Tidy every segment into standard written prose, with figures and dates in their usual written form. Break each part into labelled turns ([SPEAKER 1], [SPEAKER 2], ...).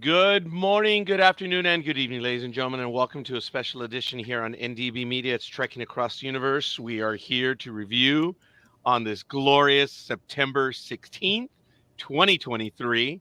[SPEAKER 1] Good morning, good afternoon, and good evening, ladies and gentlemen, and welcome to a special edition here on NDB Media. It's Trekking Across the Universe. We are here to review on this glorious September 16th, 2023,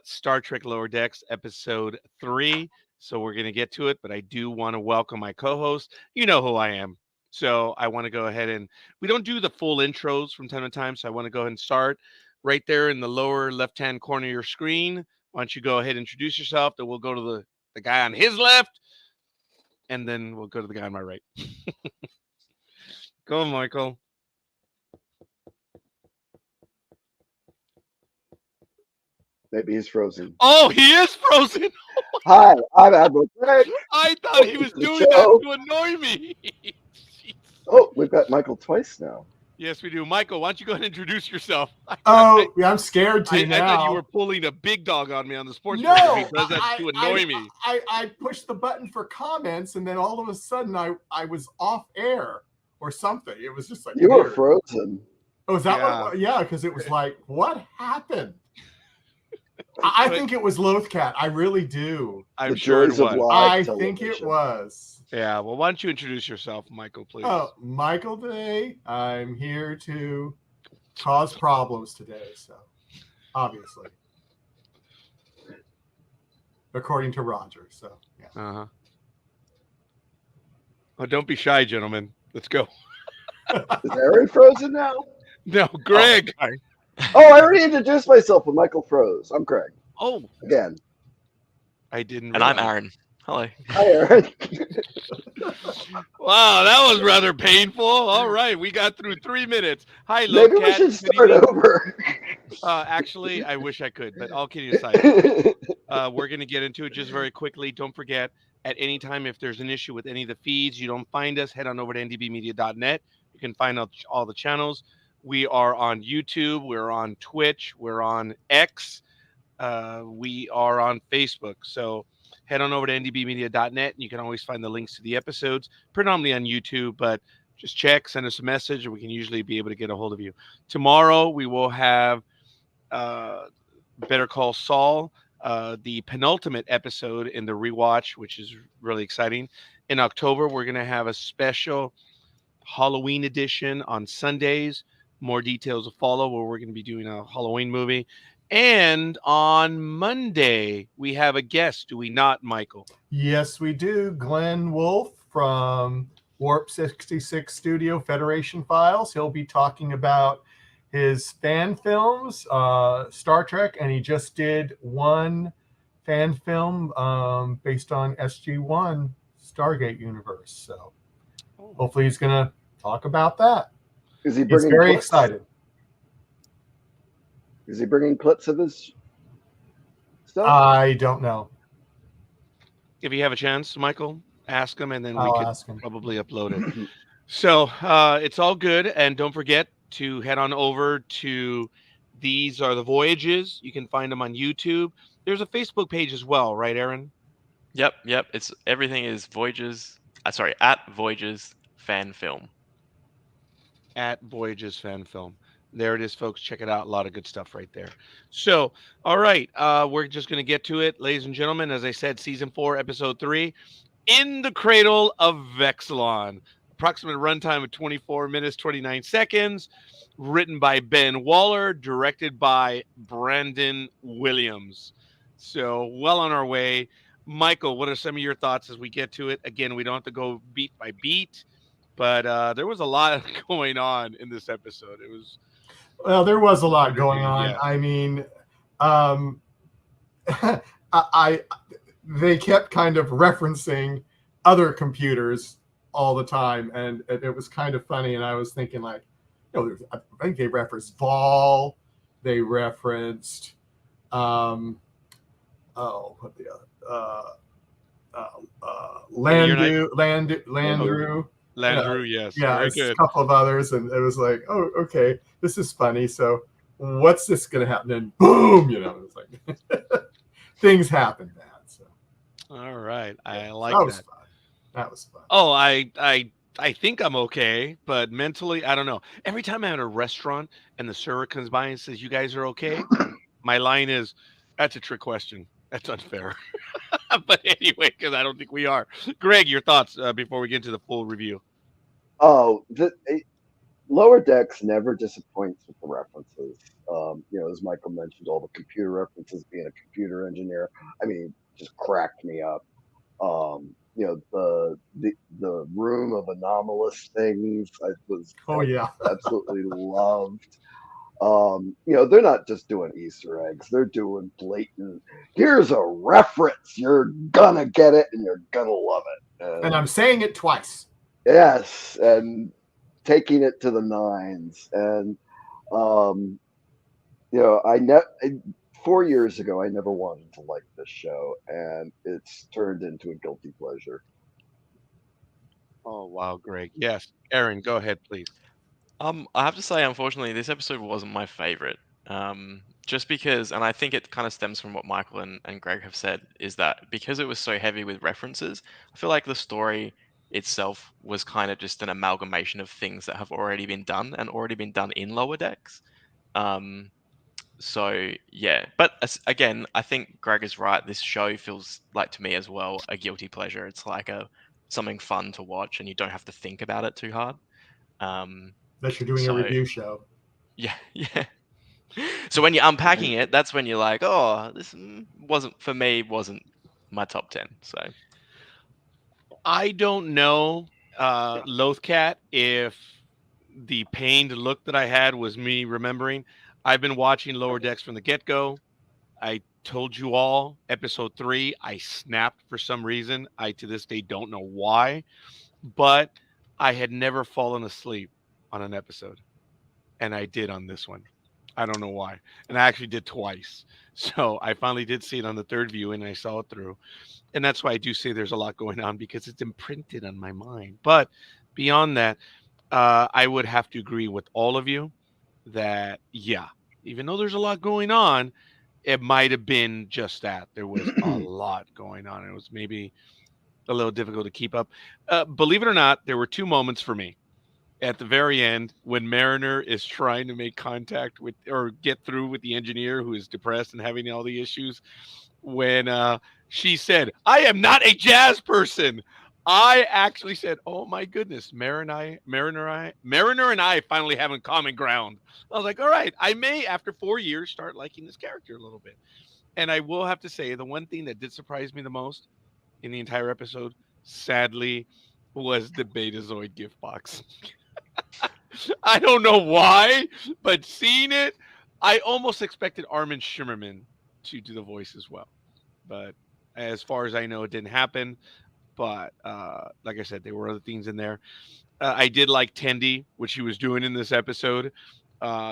[SPEAKER 1] Star Trek Lower Decks, Episode 3. So we're going to get to it, but I do want to welcome my co-host. You know who I am. So I want to go ahead and we don't do the full intros from time to time, so I want to go ahead and start right there in the lower left-hand corner of your screen. Why don't you go ahead and introduce yourself? Then we'll go to the guy on his left, and then we'll go to the guy on my right. Go on, Michael.
[SPEAKER 2] Maybe he's frozen.
[SPEAKER 1] Oh, he is frozen.
[SPEAKER 2] Hi, I'm Admiral Greg.
[SPEAKER 1] I thought he was
[SPEAKER 2] Welcome to the
[SPEAKER 1] doing that
[SPEAKER 2] show.
[SPEAKER 1] to annoy me.
[SPEAKER 2] Oh, we've got Michael twice now.
[SPEAKER 1] Yes, we do. Michael, why don't you go ahead and introduce yourself?
[SPEAKER 3] Oh, yeah, I'm scared to
[SPEAKER 1] I
[SPEAKER 3] now.
[SPEAKER 1] thought you were pulling a big dog on me on the sports.
[SPEAKER 3] No,
[SPEAKER 1] He does that to annoy me.
[SPEAKER 3] I pushed the button for comments, and then all of a sudden I was off air or something. It was just like
[SPEAKER 2] You were
[SPEAKER 3] weird.
[SPEAKER 2] frozen.
[SPEAKER 3] Oh, is that
[SPEAKER 1] Yeah.
[SPEAKER 3] what? Yeah, because it was like, what happened? I think it was Lothcat. I really do.
[SPEAKER 1] I'm
[SPEAKER 2] The
[SPEAKER 1] sure it
[SPEAKER 2] joys of
[SPEAKER 1] was.
[SPEAKER 2] live
[SPEAKER 3] I think it
[SPEAKER 2] television.
[SPEAKER 3] was.
[SPEAKER 1] Yeah. Well, why don't you introduce yourself, Michael, please?
[SPEAKER 3] Oh, Michael Day. I'm here to cause problems today. So, obviously, according to Roger. So, yeah.
[SPEAKER 1] Uh-huh. Oh, don't be shy, gentlemen. Let's go.
[SPEAKER 2] Is Aaron frozen now?
[SPEAKER 1] No, Greg.
[SPEAKER 2] Oh, I already introduced myself when Michael froze. I'm Greg.
[SPEAKER 1] Oh,
[SPEAKER 2] Again.
[SPEAKER 1] I didn't.
[SPEAKER 4] And I'm
[SPEAKER 1] realize.
[SPEAKER 4] Aaron. Hello.
[SPEAKER 2] Hi, Aaron.
[SPEAKER 1] Wow, that was rather painful. All right, we got through 3 minutes. Hi,
[SPEAKER 2] Maybe we
[SPEAKER 1] Locat.
[SPEAKER 2] should
[SPEAKER 1] Good
[SPEAKER 2] start
[SPEAKER 1] evening.
[SPEAKER 2] over.
[SPEAKER 1] Actually, I wish I could, but all kidding aside, we're going to get into it just very quickly. Don't forget, at any time, if there's an issue with any of the feeds, you don't find us, head on over to ndbmedia.net. You can find out all the channels. We are on YouTube. We're on Twitch. We're on X. We are on Facebook. So head on over to ndbmedia.net, and you can always find the links to the episodes, predominantly on YouTube, but just check, send us a message, and we can usually be able to get a hold of you. Tomorrow, we will have Better Call Saul, the penultimate episode in the rewatch, which is really exciting. In October, we're going to have a special Halloween edition on Sundays. More details will follow, where we're going to be doing a Halloween movie. And on Monday, we have a guest, do we not, Michael?
[SPEAKER 3] Yes, we do. Glenn Wolf from Warp 66 Studio Federation Files. He'll be talking about his fan films, Star Trek, and he just did one fan film based on SG-1 Stargate universe. So hopefully he's going to talk about that.
[SPEAKER 2] Is he
[SPEAKER 3] He's
[SPEAKER 2] bringing
[SPEAKER 3] very
[SPEAKER 2] clips?
[SPEAKER 3] excited.
[SPEAKER 2] Is he bringing clips of his stuff?
[SPEAKER 3] I don't know.
[SPEAKER 1] If you have a chance, Michael, ask him, and then we
[SPEAKER 3] I'll
[SPEAKER 1] could
[SPEAKER 3] ask him.
[SPEAKER 1] probably upload it. So it's all good. And don't forget to head on over to These Are the Voyages. You can find them on YouTube. There's a Facebook page as well, right, Aaron?
[SPEAKER 4] Yep. It's everything is Voyages. At Voyages Fan Film.
[SPEAKER 1] At Voyages Fan Film. There it is, folks. Check it out. A lot of good stuff right there. So, all right. We're just going to get to it. Ladies and gentlemen, as I said, Season 4, Episode 3, In the Cradle of Vexilon. Approximate runtime of 24 minutes, 29 seconds. Written by Ben Waller. Directed by Brandon Williams. So, well on our way. Michael, what are some of your thoughts as we get to it? Again, we don't have to go beat by beat. But there was a lot going on in this episode. It was
[SPEAKER 3] Well, there was a lot going on.
[SPEAKER 1] Yeah.
[SPEAKER 3] I mean, they kept kind of referencing other computers all the time, and it was kind of funny. And I was thinking, like, I think they referenced Vol, they referenced, Landru,
[SPEAKER 1] Landru, yes.
[SPEAKER 3] Yeah,
[SPEAKER 1] Very
[SPEAKER 3] it's
[SPEAKER 1] good.
[SPEAKER 3] a couple of others, and it was like, oh, okay, this is funny. So, what's this going to happen? And boom, it's like things happen. So,
[SPEAKER 1] All right. I like
[SPEAKER 3] that was
[SPEAKER 1] that.
[SPEAKER 3] fun. That was fun.
[SPEAKER 1] Oh, I think I'm okay, but mentally, I don't know. Every time I'm at a restaurant and the server comes by and says, "You guys are okay," my line is, "That's a trick question. That's unfair. But anyway, because I don't think we are. Greg, your thoughts before we get into the full review.
[SPEAKER 2] Oh, Lower Decks never disappoints with the references. As Michael mentioned, all the computer references. Being a computer engineer, I mean, just cracked me up. The room of anomalous things.
[SPEAKER 3] Oh
[SPEAKER 2] I
[SPEAKER 3] yeah.
[SPEAKER 2] absolutely loved. They're not just doing Easter eggs; they're doing blatant. Here's a reference. You're gonna get it, and you're gonna love it.
[SPEAKER 3] And I'm saying it twice.
[SPEAKER 2] Yes, and taking it to the nines. And um, I 4 years ago, I never wanted to like this show, and it's turned into a guilty pleasure.
[SPEAKER 1] Oh wow, Greg. Yes, Aaron, go ahead, please.
[SPEAKER 4] I have to say, unfortunately, this episode wasn't my favorite. Just because, and I think it kind of stems from what Michael and Greg have said, is that because it was so heavy with references, I feel like the story itself was kind of just an amalgamation of things that have already been done and already been done in Lower Decks. Um, so yeah, but again, I think Greg is right. This show feels like to me as well a guilty pleasure. It's like a something fun to watch, and you don't have to think about it too hard. Um,
[SPEAKER 3] That you're doing a
[SPEAKER 4] so
[SPEAKER 3] review show.
[SPEAKER 4] yeah, yeah. So when you're unpacking it, that's when you're like, oh, this wasn't my top 10. So
[SPEAKER 1] I don't know, Lothcat, if the pained look that I had was me remembering. I've been watching Lower Decks from the get go. I told you all, episode 3, I snapped for some reason. I to this day don't know why, but I had never fallen asleep on an episode, and I did on this one. I don't know why. And I actually did twice. So I finally did see it on the third view and I saw it through. And that's why I do say there's a lot going on because it's imprinted on my mind. But beyond that, I would have to agree with all of you that, yeah, even though there's a lot going on, it might have been just that. There was a lot going on. It was maybe a little difficult to keep up. Believe it or not, there were two moments for me at the very end when Mariner is trying to make contact with or get through with the engineer who is depressed and having all the issues. When she said, "I am not a jazz person," I actually said, "Oh my goodness, Mariner and I finally having common ground." I was like, "All right, I may after 4 years start liking this character a little bit." And I will have to say, the one thing that did surprise me the most in the entire episode, sadly, was the Betazoid gift box. I don't know why, but seeing it, I almost expected Armin Shimmerman to do the voice as well. But as far as I know, it didn't happen. But like I said, there were other things in there. I did like Tendi, what she was doing in this episode.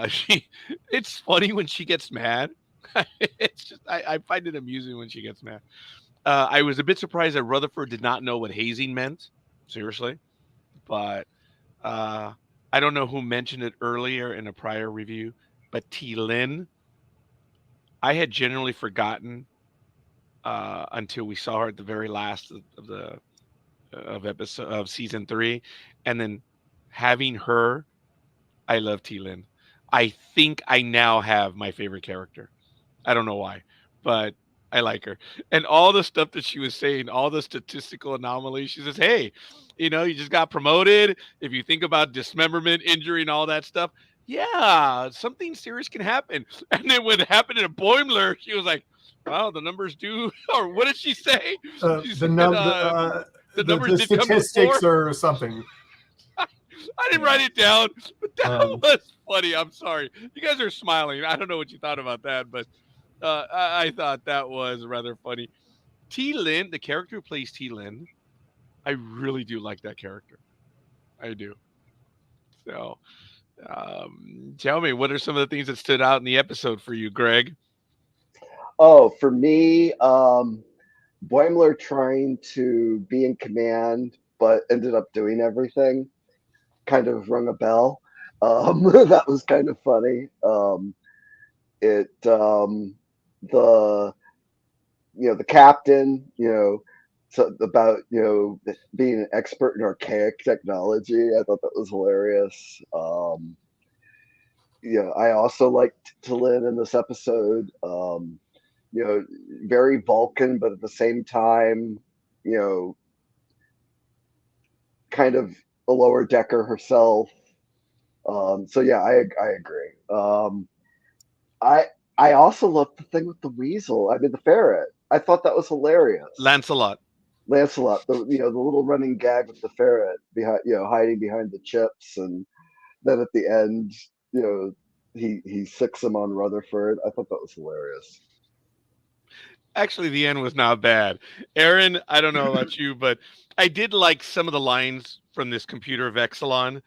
[SPEAKER 1] She, it's funny when she gets mad. It's just I find it amusing when she gets mad. I was a bit surprised that Rutherford did not know what hazing meant. Seriously, but uh, I don't know who mentioned it earlier in a prior review, but T. Lin, I had generally forgotten until we saw her at the very last of the of episode of season 3, and then having her, I love T. Lin. I think I now have my favorite character. I don't know why, but I like her. And all the stuff that she was saying, all the statistical anomalies, she says, hey, you just got promoted. If you think about dismemberment, injury, and all that stuff, yeah, something serious can happen. And then when it happened in a Boimler, she was like, wow, the numbers do, or what did she say? She said, the numbers
[SPEAKER 3] the
[SPEAKER 1] did come before.
[SPEAKER 3] statistics or something.
[SPEAKER 1] I didn't write it down, but that
[SPEAKER 3] Um,
[SPEAKER 1] was funny. I'm sorry. You guys are smiling. I don't know what you thought about that, but I thought that was rather funny. T. Lin, the character who plays T. Lin, I really do like that character. I do. So, tell me, what are some of the things that stood out in the episode for you, Greg?
[SPEAKER 2] Oh, for me, Boimler trying to be in command, but ended up doing everything, kind of rung a bell. That was kind of funny. It the the captain, so about being an expert in archaic technology. I thought that was hilarious. I also liked T'Lyn in this episode. very Vulcan, but at the same time, kind of a lower decker herself. So yeah, I agree. I also love the thing with the weasel. I mean, the ferret. I thought that was hilarious.
[SPEAKER 1] Lancelot.
[SPEAKER 2] Lancelot, the little running gag with the ferret behind, hiding behind the chips, and then at the end, he sicks him on Rutherford. I thought that was hilarious.
[SPEAKER 1] Actually, the end was not bad. Aaron, I don't know about you, but I did like some of the lines from this computer of Exelon.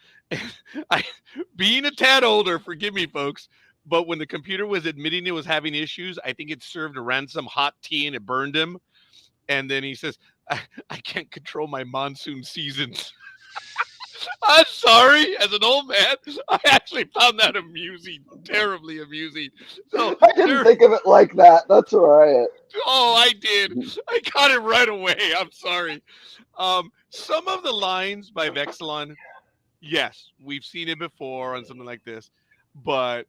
[SPEAKER 1] Being a tad older, forgive me, folks, but when the computer was admitting it was having issues, I think it served around some hot tea and it burned him. And then he says, I can't control my monsoon seasons. I'm sorry, as an old man, I actually found that amusing, terribly amusing. So
[SPEAKER 2] I didn't think of it like that. That's all right.
[SPEAKER 1] Oh, I did. I got it right away. I'm sorry. Some of the lines by Vexilon, yes, we've seen it before on something like this, but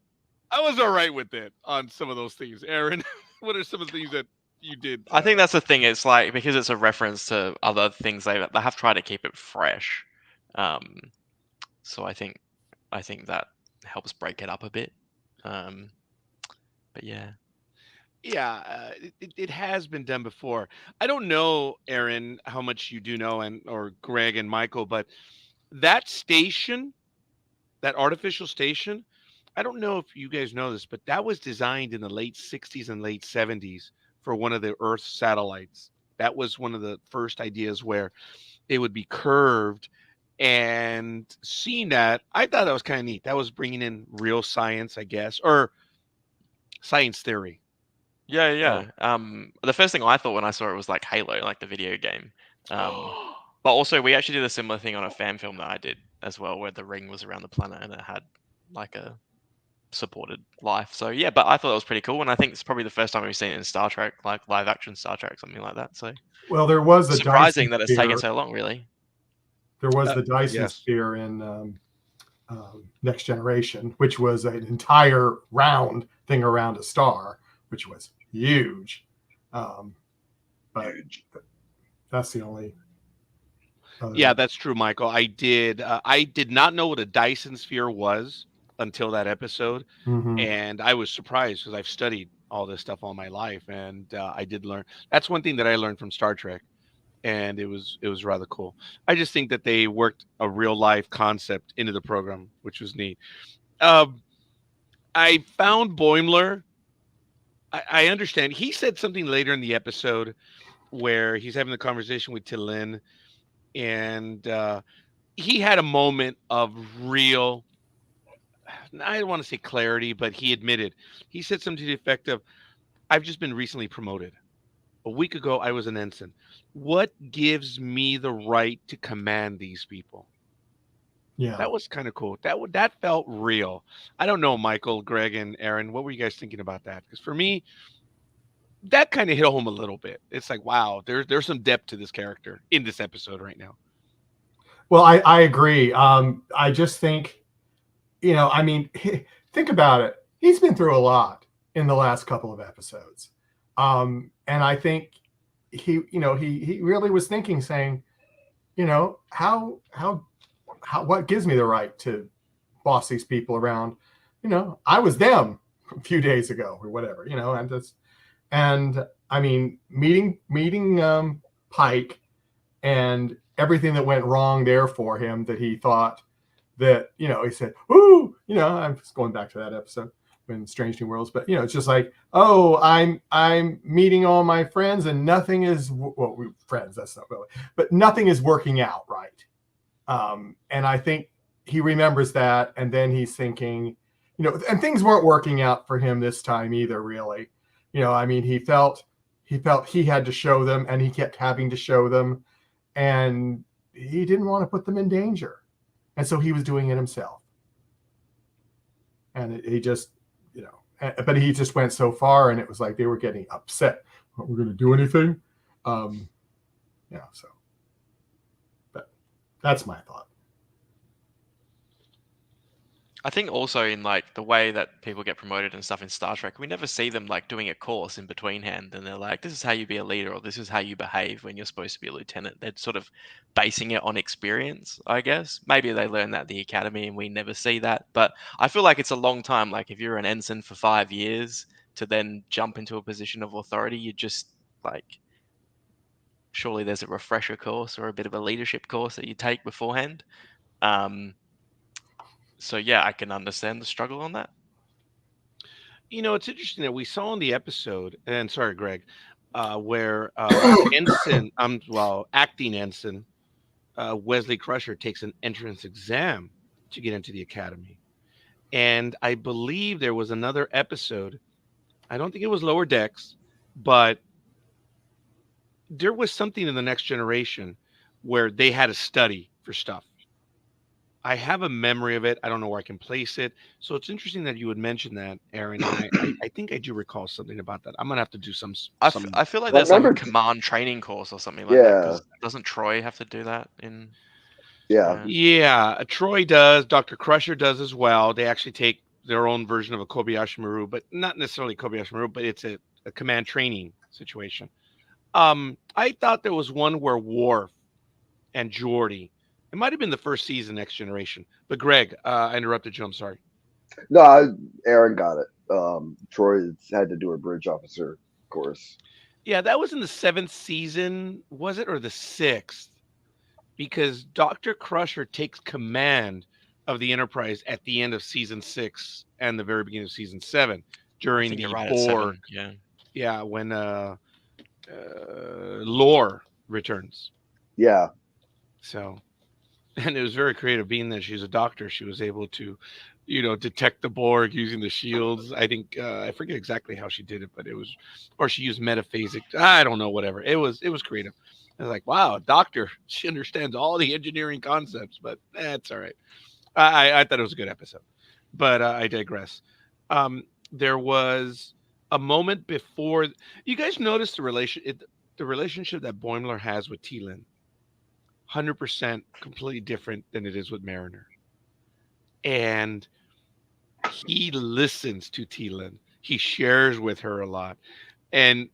[SPEAKER 1] I was all right with it on some of those things. Aaron, what are some of the things that you did?
[SPEAKER 4] I think that's the thing. It's like, because it's a reference to other things, they have tried to keep it fresh. So I think that helps break it up a bit. But yeah.
[SPEAKER 1] Yeah, it has been done before. I don't know, Aaron, how much you do know, or Greg and Michael, but that station, that artificial station, I don't know if you guys know this, but that was designed in the late 60s and late 70s for one of the Earth satellites. That was one of the first ideas where it would be curved. And seeing that, I thought that was kind of neat. That was bringing in real science, I guess, or science theory.
[SPEAKER 4] Yeah. The first thing I thought when I saw it was like Halo, like the video game. But also, we actually did a similar thing on a fan film that I did as well, where the ring was around the planet and it had like a supported life. So yeah, but I thought that was pretty cool, and I think it's probably the first time we've seen it in Star Trek, like live action Star Trek, something like that. So
[SPEAKER 3] Well, there was the
[SPEAKER 4] surprising
[SPEAKER 3] Dyson
[SPEAKER 4] that it's
[SPEAKER 3] sphere.
[SPEAKER 4] taken so long, really.
[SPEAKER 3] There was the Dyson
[SPEAKER 1] yes.
[SPEAKER 3] sphere in Next Generation, which was an entire round thing around a star, which was huge. But that's the only.
[SPEAKER 1] Yeah, that's true, Michael. I did not know what a Dyson sphere was until that episode, and I was surprised because I've studied all this stuff all my life, and I did learn. That's one thing that I learned from Star Trek, and it was rather cool. I just think that they worked a real life concept into the program, which was neat. I found Boimler. I understand. He said something later in the episode where he's having the conversation with T'Lyn, and he had a moment of real, I don't want to say clarity, but he admitted. He said something to the effect of, I've just been recently promoted. A week ago, I was an ensign. What gives me the right to command these people?
[SPEAKER 3] Yeah.
[SPEAKER 1] That was kind of cool. That felt real. I don't know, Michael, Greg, and Aaron, what were you guys thinking about that? Because for me, that kind of hit home a little bit. It's like, wow, there's some depth to this character in this episode right now.
[SPEAKER 3] Well, I agree. I just think, I mean, think about it. He's been through a lot in the last couple of episodes. And I think he really was thinking, saying, what gives me the right to boss these people around? I was them a few days ago or whatever, and I mean, meeting Pike and everything that went wrong there for him, that he thought that, he said, "Ooh," I'm just going back to that episode in Strange New Worlds, but it's just like, oh, I'm meeting all my friends and nothing is, well, friends, that's not really, but nothing is working out right. And I think he remembers that, and then he's thinking, and things weren't working out for him this time either, really. I mean, he felt he had to show them, and he kept having to show them, and he didn't want to put them in danger. And so he was doing it himself. And he just, but he just went so far, and it was like they were getting upset. Aren't we going to do anything? So. But that's my thought.
[SPEAKER 4] I think also in like the way that people get promoted and stuff in Star Trek, we never see them like doing a course in between hand and they're like, this is how you be a leader or this is how you behave when you're supposed to be a lieutenant. They're sort of basing it on experience, I guess. Maybe they learn that at the academy and we never see that. But I feel like it's a long time. Like if you're an ensign for 5 years to then jump into a position of authority, you just like, surely there's a refresher course or a bit of a leadership course that you take beforehand. So yeah, I can understand the struggle on that.
[SPEAKER 1] You know, it's interesting that we saw in the episode, and sorry, Greg, where ensign, acting ensign Wesley Crusher takes an entrance exam to get into the academy, and I believe there was another episode. I don't think it was Lower Decks, but there was something in the Next Generation where they had to study for stuff. I have a memory of it. I don't know where I can place it. So it's interesting that you would mention that, Aaron. And I think I do recall something about that. I'm gonna have to do some.
[SPEAKER 4] I feel like there's like a command training course or something like that. 'Cause doesn't Troy have to do that in?
[SPEAKER 2] Yeah.
[SPEAKER 1] Troy does. Dr. Crusher does as well. They actually take their own version of a Kobayashi Maru, but not necessarily Kobayashi Maru, but it's a command training situation. I thought there was one where Worf and Geordi. It might have been the first season, Next Generation. But Greg, I interrupted you. I'm sorry.
[SPEAKER 2] No, Aaron got it. Troy had to do a bridge officer course.
[SPEAKER 1] Yeah, that was in the 7th season, was it, or the 6th? Because Dr. Crusher takes command of the Enterprise at the end of season 6 and the very beginning of season 7 during the Borg. Yeah, when Lore returns.
[SPEAKER 2] Yeah.
[SPEAKER 1] So, and it was very creative. Being that she's a doctor, she was able to, detect the Borg using the shields. I think I forget exactly how she did it, but it was, or she used metaphasic. I don't know, whatever. It was creative. I was like, wow, doctor, she understands all the engineering concepts, but that's all right. I thought it was a good episode, but I digress. There was a moment before. You guys noticed the relationship that Boimler has with T'Lyn. 100% completely different than it is with Mariner. And he listens to T'Lyn. He shares with her a lot. And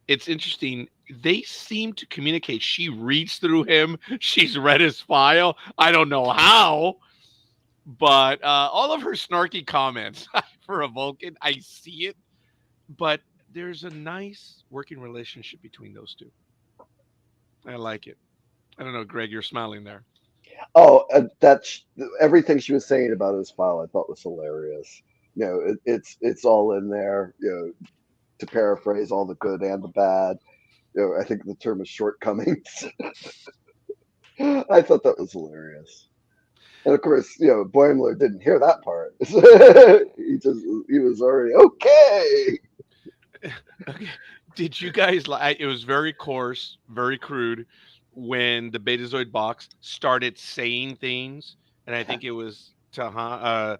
[SPEAKER 1] it's interesting. They seem to communicate. She reads through him. She's read his file. I don't know how. But all of her snarky comments for a Vulcan, I see it. But there's a nice working relationship between those two. I like it. I don't know, Greg, you're smiling there.
[SPEAKER 2] Oh, that's everything she was saying about his file. I thought was hilarious. It's all in there. To paraphrase, all the good and the bad. I think the term is shortcomings. I thought that was hilarious. And of course, Boimler didn't hear that part. he was already okay.
[SPEAKER 1] Okay. Did you guys like? It was very coarse, very crude. When the Betazoid box started saying things, and I think it was oh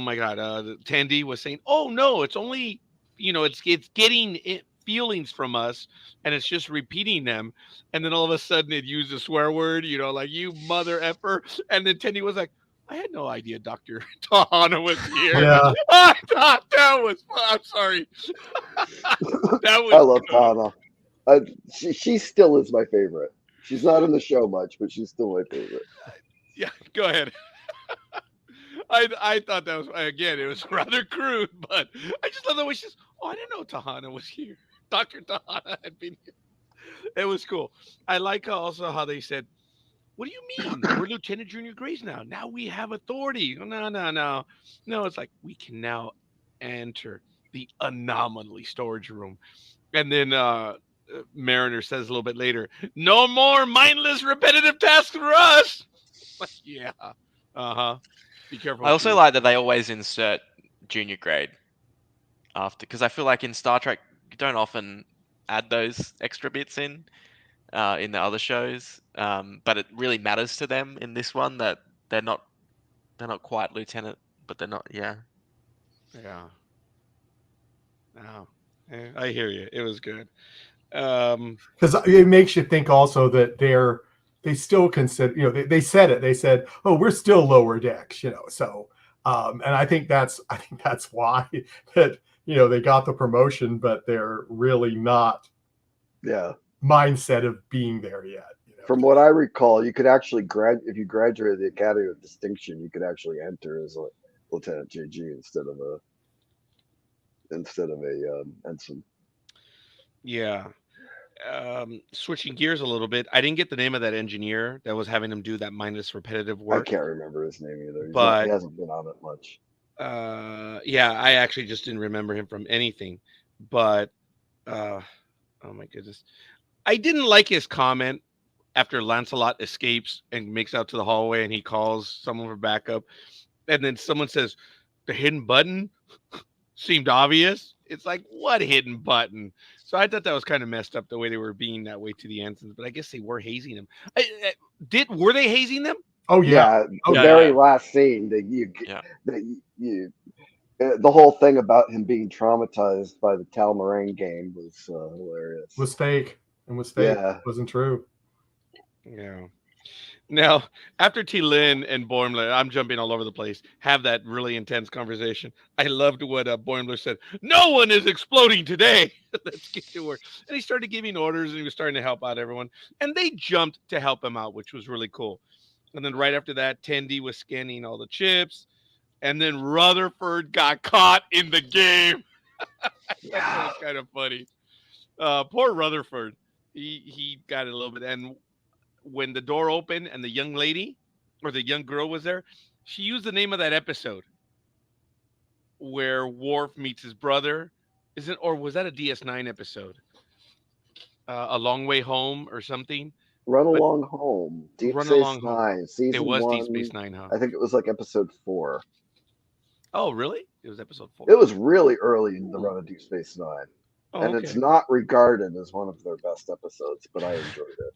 [SPEAKER 1] my God, Tandy was saying, "Oh no, it's only it's getting feelings from us, and it's just repeating them." And then all of a sudden, it used a swear word, like "you mother effer," and then Tandy was like, "I had no idea Dr. Tahana was here."
[SPEAKER 3] Yeah.
[SPEAKER 1] I thought that was. I'm sorry. That was.
[SPEAKER 2] I love Tahana. She still is my favorite. She's not in the show much, but she's still my favorite.
[SPEAKER 1] Yeah, go ahead. I thought that was, again, it was rather crude, but I just love the way she says, "Oh, I didn't know Tahana was here. Dr. Tahana had been here." It was cool. I like also how they said, "What do you mean? We're Lieutenant Junior Greys now. Now we have authority." No. No, it's like, we can now enter the anomaly storage room. And then Mariner says a little bit later, "No more mindless, repetitive tasks for us." Like, yeah. Be careful.
[SPEAKER 4] I also like that they always insert junior grade after, because I feel like in Star Trek you don't often add those extra bits in the other shows, but it really matters to them in this one that they're not quite lieutenant, but they're not. Yeah.
[SPEAKER 1] No, I hear you. It was good.
[SPEAKER 3] Because it makes you think also that they still consider, they said it. They said, "Oh, we're still lower decks," So And I think that's why that they got the promotion, but they're really not
[SPEAKER 2] Yeah.
[SPEAKER 3] mindset of being there yet.
[SPEAKER 2] From what I recall, you could actually if you graduated the Academy with distinction, you could actually enter as a Lieutenant JG instead of a ensign.
[SPEAKER 1] Yeah. Switching gears a little bit, I didn't get the name of that engineer that was having him do that mindless repetitive
[SPEAKER 2] I
[SPEAKER 1] work.
[SPEAKER 2] can't remember his name either.
[SPEAKER 1] But
[SPEAKER 2] he hasn't been on it much.
[SPEAKER 1] Yeah, I actually just didn't remember him from anything. But oh my goodness, I didn't like his comment after Lancelot escapes and makes out to the hallway and he calls someone for backup, and then someone says the hidden button seemed obvious. It's like, what hidden button? So I thought that was kind of messed up the way they were being that way to the ensigns, but I guess they were hazing him. Were they hazing them?
[SPEAKER 3] Oh yeah.
[SPEAKER 2] The very last scene that the whole thing about him being traumatized by the Talmarine game was hilarious.
[SPEAKER 3] Was fake. And was fake.
[SPEAKER 2] Yeah.
[SPEAKER 3] It wasn't true.
[SPEAKER 1] Yeah. Now, after T'Lyn and Boimler, I'm jumping all over the place, have that really intense conversation. I loved what Boimler said. No one is exploding today. Let's get to work. And he started giving orders and he was starting to help out everyone. And they jumped to help him out, which was really cool. And then right after that, Tendi was scanning all the chips. And then Rutherford got caught in the game. That was kind of funny. Poor Rutherford. He got it a little bit. And when the door opened and the young lady or the young girl was there, she used the name of that episode where Worf meets his brother. Or was that a DS9 episode? A Long Way Home or something?
[SPEAKER 2] Along Home. Deep Space Nine. Season 1.
[SPEAKER 1] Deep Space Nine, huh?
[SPEAKER 2] I think it was like episode 4.
[SPEAKER 1] Oh, really? It was episode 4.
[SPEAKER 2] It was really early in the run of Deep Space Nine.
[SPEAKER 1] Oh,
[SPEAKER 2] and
[SPEAKER 1] okay.
[SPEAKER 2] It's not regarded as one of their best episodes, but I enjoyed it.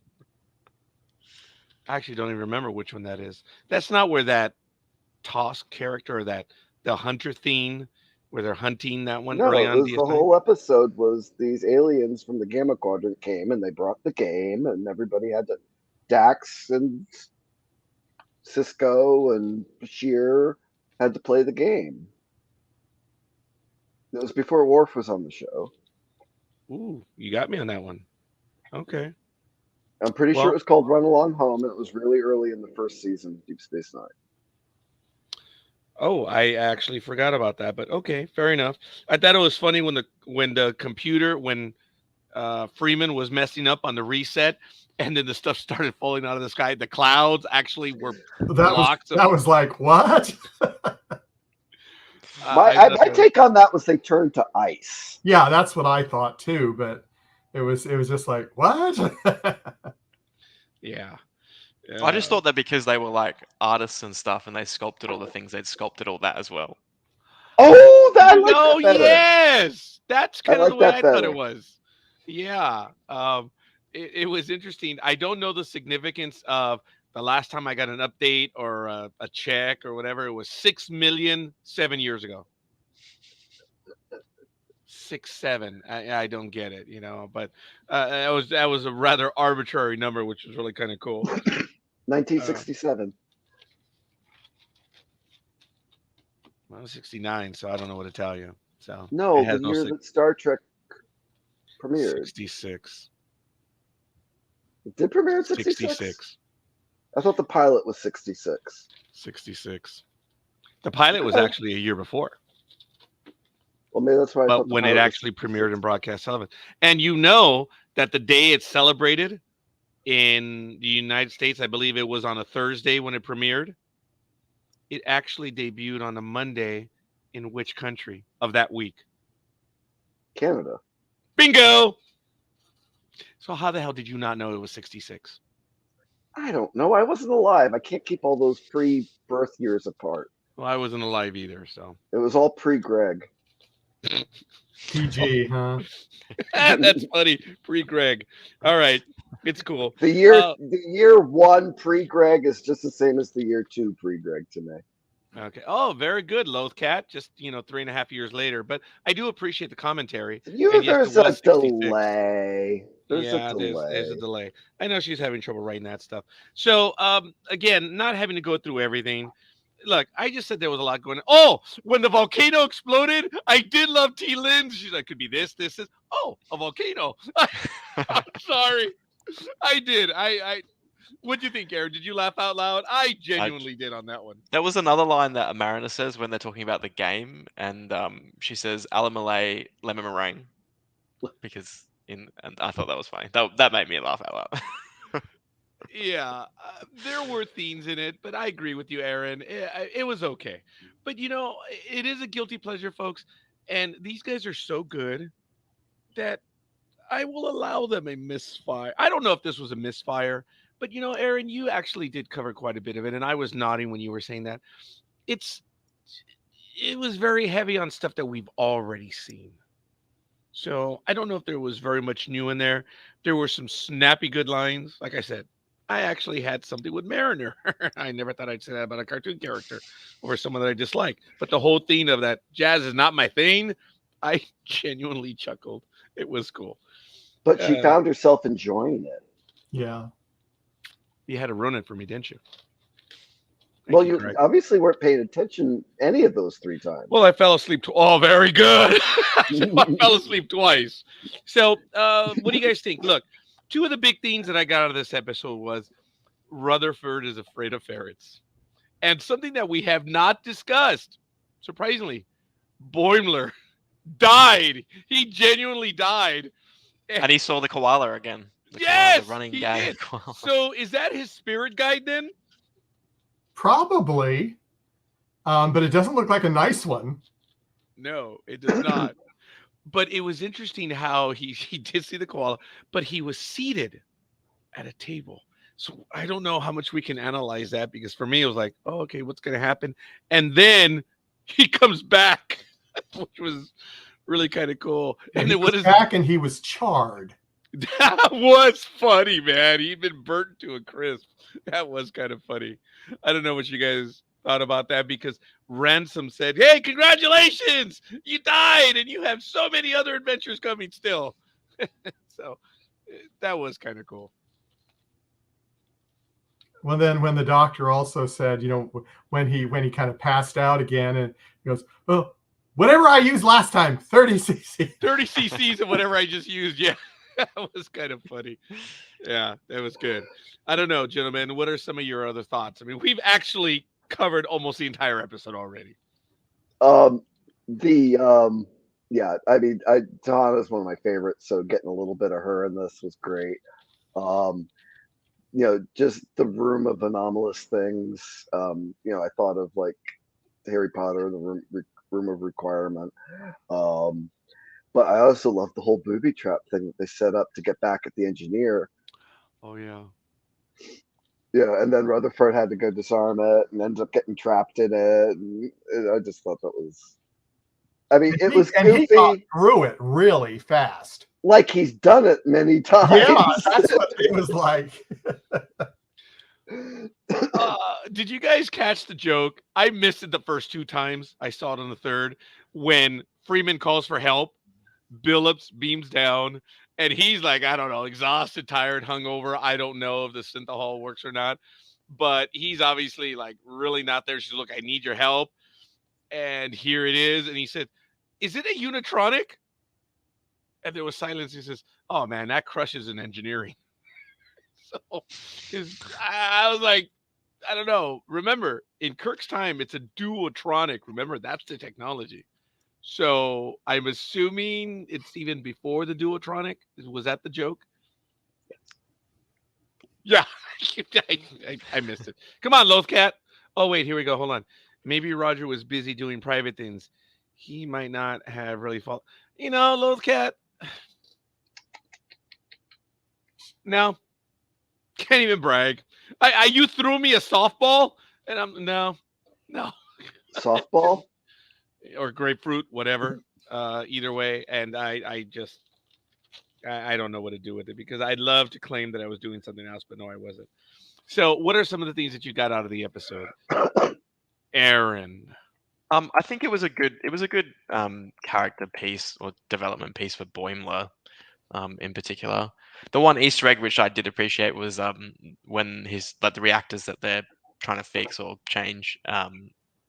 [SPEAKER 1] I actually don't even remember which one that is. That's not where that Tosk character or the hunter theme where they're hunting that one early on.
[SPEAKER 2] The whole episode was these aliens from the Gamma Quadrant came and they brought the game and everybody had to Dax and Cisco and Bashir had to play the game. It was before Worf was on the show.
[SPEAKER 1] Ooh, you got me on that one. Okay.
[SPEAKER 2] I'm pretty sure it was called Run Along Home, and it was really early in the first season of Deep Space Nine.
[SPEAKER 1] Oh, I actually forgot about that, but okay, fair enough. I thought it was funny when Freeman was messing up on the reset, and then the stuff started falling out of the sky. The clouds actually were blocked.
[SPEAKER 3] That was like, what?
[SPEAKER 2] My take on that was they turned to ice.
[SPEAKER 3] Yeah, that's what I thought too, but it was just like, what?
[SPEAKER 1] Yeah.
[SPEAKER 4] I just thought that because they were like artists and stuff and they sculpted all the things, they'd sculpted all that as well.
[SPEAKER 2] Oh,
[SPEAKER 1] yes. That's kind of the way I thought it was. Yeah. It was interesting. I don't know the significance of the last time I got an update or a check or whatever. It was 6 million 7 years ago. 6, 7. I don't get it, but that was a rather arbitrary number, which was really kind of cool.
[SPEAKER 2] 1967.
[SPEAKER 1] I was 69, so I don't know what to tell you. So
[SPEAKER 2] no, the year that Star Trek premiered.
[SPEAKER 1] 66.
[SPEAKER 2] It did premiere at 66? I thought the pilot was 66.
[SPEAKER 1] 66. The pilot was actually a year before.
[SPEAKER 2] Well, maybe that's why.
[SPEAKER 1] But when it actually premiered in broadcast television, and that the day it's celebrated in the United States, I believe it was on a Thursday when it premiered. It actually debuted on a Monday in which country of that week?
[SPEAKER 2] Canada.
[SPEAKER 1] Bingo! So how the hell did you not know it was 66?
[SPEAKER 2] I don't know. I wasn't alive. I can't keep all those pre-birth years apart.
[SPEAKER 1] Well, I wasn't alive either, so.
[SPEAKER 2] It was all pre-Greg.
[SPEAKER 3] PG, huh?
[SPEAKER 1] That's funny. Pre-Greg. All right. It's cool.
[SPEAKER 2] The year 1 pre-Greg is just the same as the year 2 pre-Greg to me.
[SPEAKER 1] Okay. Oh, very good, Loath Cat. Just 3.5 years later, but I do appreciate the commentary.
[SPEAKER 2] There's a delay. There's a
[SPEAKER 1] delay. I know she's having trouble writing that stuff. So again, not having to go through everything. look, I just said there was a lot going on. Oh, when the volcano exploded, I did love T. Lynn. She's like, could be this. Oh, a volcano. I'm sorry. I did. What'd you think, Aaron? Did you laugh out loud? I genuinely did on that one.
[SPEAKER 4] There was another line that Mariner says when they're talking about the game, and she says "Alamalay lemon meringue," because and I thought that was funny. That made me laugh out loud.
[SPEAKER 1] Yeah, there were themes in it, but I agree with you, Aaron. It was okay. But it is a guilty pleasure, folks. And these guys are so good that I will allow them a misfire. I don't know if this was a misfire, but Aaron, you actually did cover quite a bit of it, and I was nodding when you were saying that. It was very heavy on stuff that we've already seen. So I don't know if there was very much new in there. There were some snappy good lines. Like I said, I actually had something with Mariner. I never thought I'd say that about a cartoon character or someone that I dislike. But the whole theme of that jazz is not my thing, I genuinely chuckled. It was cool.
[SPEAKER 2] But she found herself enjoying it.
[SPEAKER 3] Yeah.
[SPEAKER 1] You had to ruin it for me, didn't you?
[SPEAKER 2] Well, you obviously weren't paying attention any of those 3 times.
[SPEAKER 1] Well, I fell asleep. Oh, very good. I fell asleep twice. So what do you guys think? Look, 2 of the big things that I got out of this episode was Rutherford is afraid of ferrets. And something that we have not discussed, surprisingly, Boimler died. He genuinely died.
[SPEAKER 4] And he saw the koala again.
[SPEAKER 1] Yes,
[SPEAKER 4] the running
[SPEAKER 1] he
[SPEAKER 4] gag
[SPEAKER 1] did.
[SPEAKER 4] koala.
[SPEAKER 1] So is that his spirit guide then?
[SPEAKER 3] Probably. But it doesn't look like a nice one.
[SPEAKER 1] No, it does not. But it was interesting how he did see the koala, but he was seated at a table. So I don't know how much we can analyze that, because for me, it was like, oh, okay, what's going to happen? And then he comes back, which was really kind of cool.
[SPEAKER 3] And then what is back? And he was charred.
[SPEAKER 1] That was funny, man. He'd been burnt to a crisp. That was kind of funny. I don't know what you guys thought about that, because Ransom said, hey, congratulations, you died and you have so many other adventures coming still. So that was kind of cool.
[SPEAKER 3] Well, then when the doctor also said, when he kind of passed out again, and he goes, well, whatever I used last time, 30 cc.
[SPEAKER 1] 30 cc's of whatever I just used. Yeah, that was kind of funny. Yeah, that was good. I don't know, gentlemen, what are some of your other thoughts? I mean, we've actually covered almost the entire episode already.
[SPEAKER 2] Yeah, I mean, Dawn is one of my favorites, so getting a little bit of her in this was great. Just the room of anomalous things. I thought of like Harry Potter, the room of requirement. But I also love the whole booby trap thing that they set up to get back at the engineer.
[SPEAKER 1] Oh yeah.
[SPEAKER 2] Yeah, and then Rutherford had to go disarm it and ends up getting trapped in it. And I just thought that was. I mean, it was goofy. And he got
[SPEAKER 3] through it really fast.
[SPEAKER 2] Like he's done it many times.
[SPEAKER 3] Yeah, that's what it was like.
[SPEAKER 1] Did you guys catch the joke? I missed it the first 2 times. I saw it on the third. When Freeman calls for help, Billups beams down, and he's like, I don't know, exhausted, tired, hungover. I don't know if the synthahol works or not, but he's obviously like really not there. She's look, I need your help. And here it is. And he said, is it a Unitronic? And there was silence. He says, oh man, that crushes in engineering. So I was like, I don't know. Remember, in Kirk's time, it's a Duotronic. Remember, that's the technology. So I'm assuming it's even before the Duotronic. Was that the joke? Yeah. I missed it. Come on, Lothcat. Oh, wait, here we go. Hold on. Maybe Roger was busy doing private things. He might not have really fault. Lothcat. No. Can't even brag. You threw me a softball, and I'm no.
[SPEAKER 2] Softball
[SPEAKER 1] or grapefruit, whatever. Either way, and I don't know what to do with it, because I'd love to claim that I was doing something else, but no, I wasn't. So, what are some of the things that you got out of the episode, Aaron?
[SPEAKER 4] I think it was a good character piece or development piece for Boimler, in particular. The one Easter egg which I did appreciate was when the reactors that they're trying to fix or change.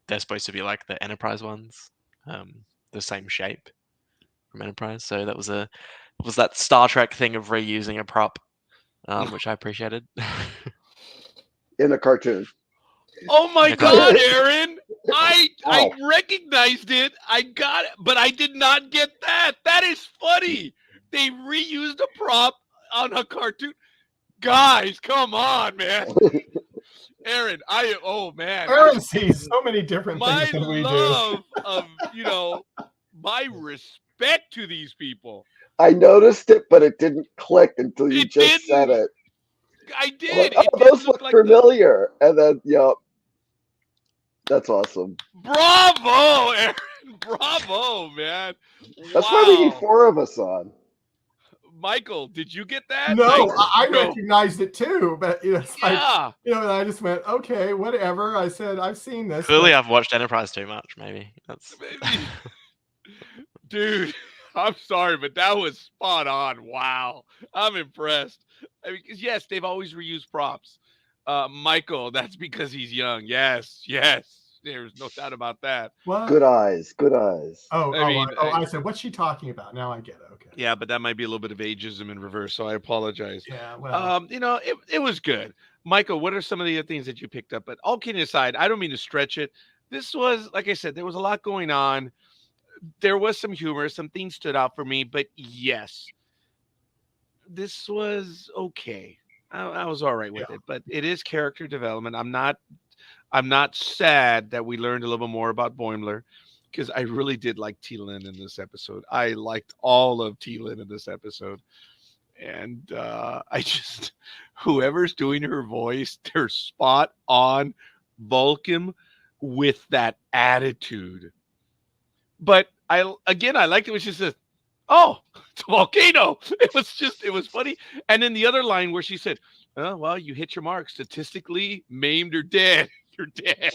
[SPEAKER 4] They're supposed to be like the Enterprise ones, the same shape from Enterprise. So that was that Star Trek thing of reusing a prop, which I appreciated.
[SPEAKER 2] In a cartoon.
[SPEAKER 1] Oh my
[SPEAKER 4] Yeah,
[SPEAKER 1] God, Aaron! I
[SPEAKER 2] Ow.
[SPEAKER 1] recognized it. I got it, but I did not get that. That is funny. They reused a prop on a cartoon. Guys, come on, man. Aaron, oh man.
[SPEAKER 3] Aaron sees so many different
[SPEAKER 1] My
[SPEAKER 3] things than we do.
[SPEAKER 1] love of, my respect to these people.
[SPEAKER 2] I noticed it, but it didn't click until you
[SPEAKER 1] It
[SPEAKER 2] just said
[SPEAKER 1] didn't.
[SPEAKER 2] it.
[SPEAKER 1] I
[SPEAKER 2] I'm
[SPEAKER 1] did.
[SPEAKER 2] like,
[SPEAKER 1] It
[SPEAKER 2] oh,
[SPEAKER 1] did
[SPEAKER 2] those look
[SPEAKER 1] like the-
[SPEAKER 2] familiar. And then, yep. That's awesome.
[SPEAKER 1] Bravo, Aaron. Bravo, man.
[SPEAKER 2] That's why we need
[SPEAKER 1] Wow.
[SPEAKER 2] 4 of us on.
[SPEAKER 1] Michael, did you get that?
[SPEAKER 3] No,
[SPEAKER 1] Like,
[SPEAKER 3] I
[SPEAKER 1] no.
[SPEAKER 3] recognized it too, but it's like,
[SPEAKER 1] Yeah.
[SPEAKER 3] and I just went, okay, whatever. I said, I've seen this.
[SPEAKER 4] Clearly,
[SPEAKER 3] but-
[SPEAKER 4] I've watched Enterprise too much. Maybe that's.
[SPEAKER 1] Maybe. Dude, I'm sorry, but that was spot on. Wow. I'm impressed. I mean, 'cause yes, they've always reused props. Michael, that's because he's young. Yes. There's no doubt about that.
[SPEAKER 3] What?
[SPEAKER 2] Good eyes. Good eyes.
[SPEAKER 3] I said, what's she talking about? Now I get it. Okay.
[SPEAKER 1] Yeah, but that might be a little bit of ageism in reverse, so I apologize.
[SPEAKER 3] Yeah. Well.
[SPEAKER 1] It was good. Michael, what are some of the other things that you picked up? But all kidding aside, I don't mean to stretch it. This was, like I said, there was a lot going on. There was some humor. Some things stood out for me, but yes, this was okay. I was all right with it, but it is character development. I'm not sad that we learned a little bit more about Boimler, because I really did like T-Lin in this episode. I liked all of T-Lin in this episode. And I just, whoever's doing her voice, they're spot on Vulcan with that attitude. But I liked it when she says, "Oh, it's a volcano." It was funny. And then the other line where she said, "Oh, well, you hit your mark. Statistically, maimed or dead. You're dead."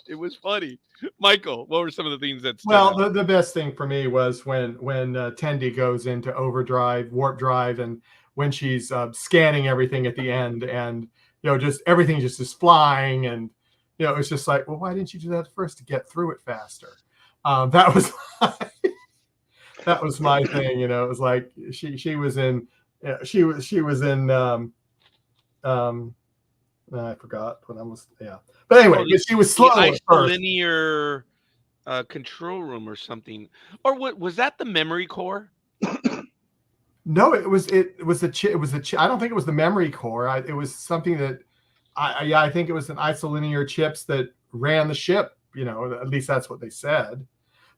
[SPEAKER 1] It was funny. Michael, what were some of the things that stood out?
[SPEAKER 3] The best thing for me was when Tendi goes into warp drive, and when she's scanning everything at the end, and just everything just is flying, and it's just like, well, why didn't you do that first to get through it faster? That was that was my thing. It was like she was in I forgot what I was. Yeah, but anyway, she was slow at first.
[SPEAKER 1] Linear control room or something, or what was that? The memory core?
[SPEAKER 3] No, it was the chip. It was the chip. I don't think it was the memory core. It was something that I think it was an isolinear chips that ran the ship. At least that's what they said.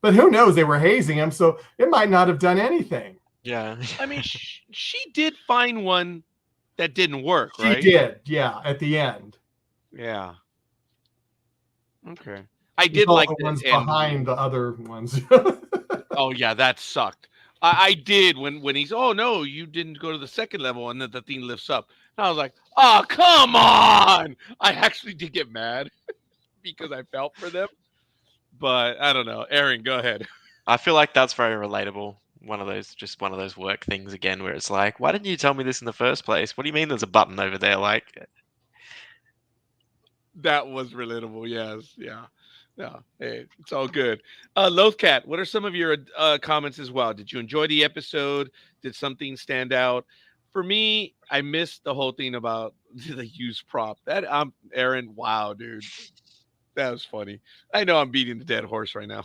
[SPEAKER 3] But who knows? They were hazing him, so it might not have done anything.
[SPEAKER 4] Yeah.
[SPEAKER 1] I mean, she did find one that didn't work,
[SPEAKER 3] She
[SPEAKER 1] right?
[SPEAKER 3] did, yeah, at the end.
[SPEAKER 1] Yeah. Okay. I did like
[SPEAKER 3] the
[SPEAKER 1] the
[SPEAKER 3] ones
[SPEAKER 1] end.
[SPEAKER 3] behind the other ones.
[SPEAKER 1] Oh yeah, that sucked. I did when he's, "Oh no, you didn't go to the second level," and then the thing lifts up. And I was like, "Oh, come on!" I actually did get mad because I felt for them. But I don't know. Aaron, go ahead.
[SPEAKER 4] I feel like that's very relatable. One of those work things again, where it's like, why didn't you tell me this in the first place? What do you mean there's a button over there? Like,
[SPEAKER 1] That was relatable. Yes. Yeah. No, hey, it's all good. Lothcat, what are some of your comments as well? Did you enjoy the episode? Did something stand out? For me, I missed the whole thing about the use prop. Aaron, wow, dude. That was funny. I know I'm beating the dead horse right now,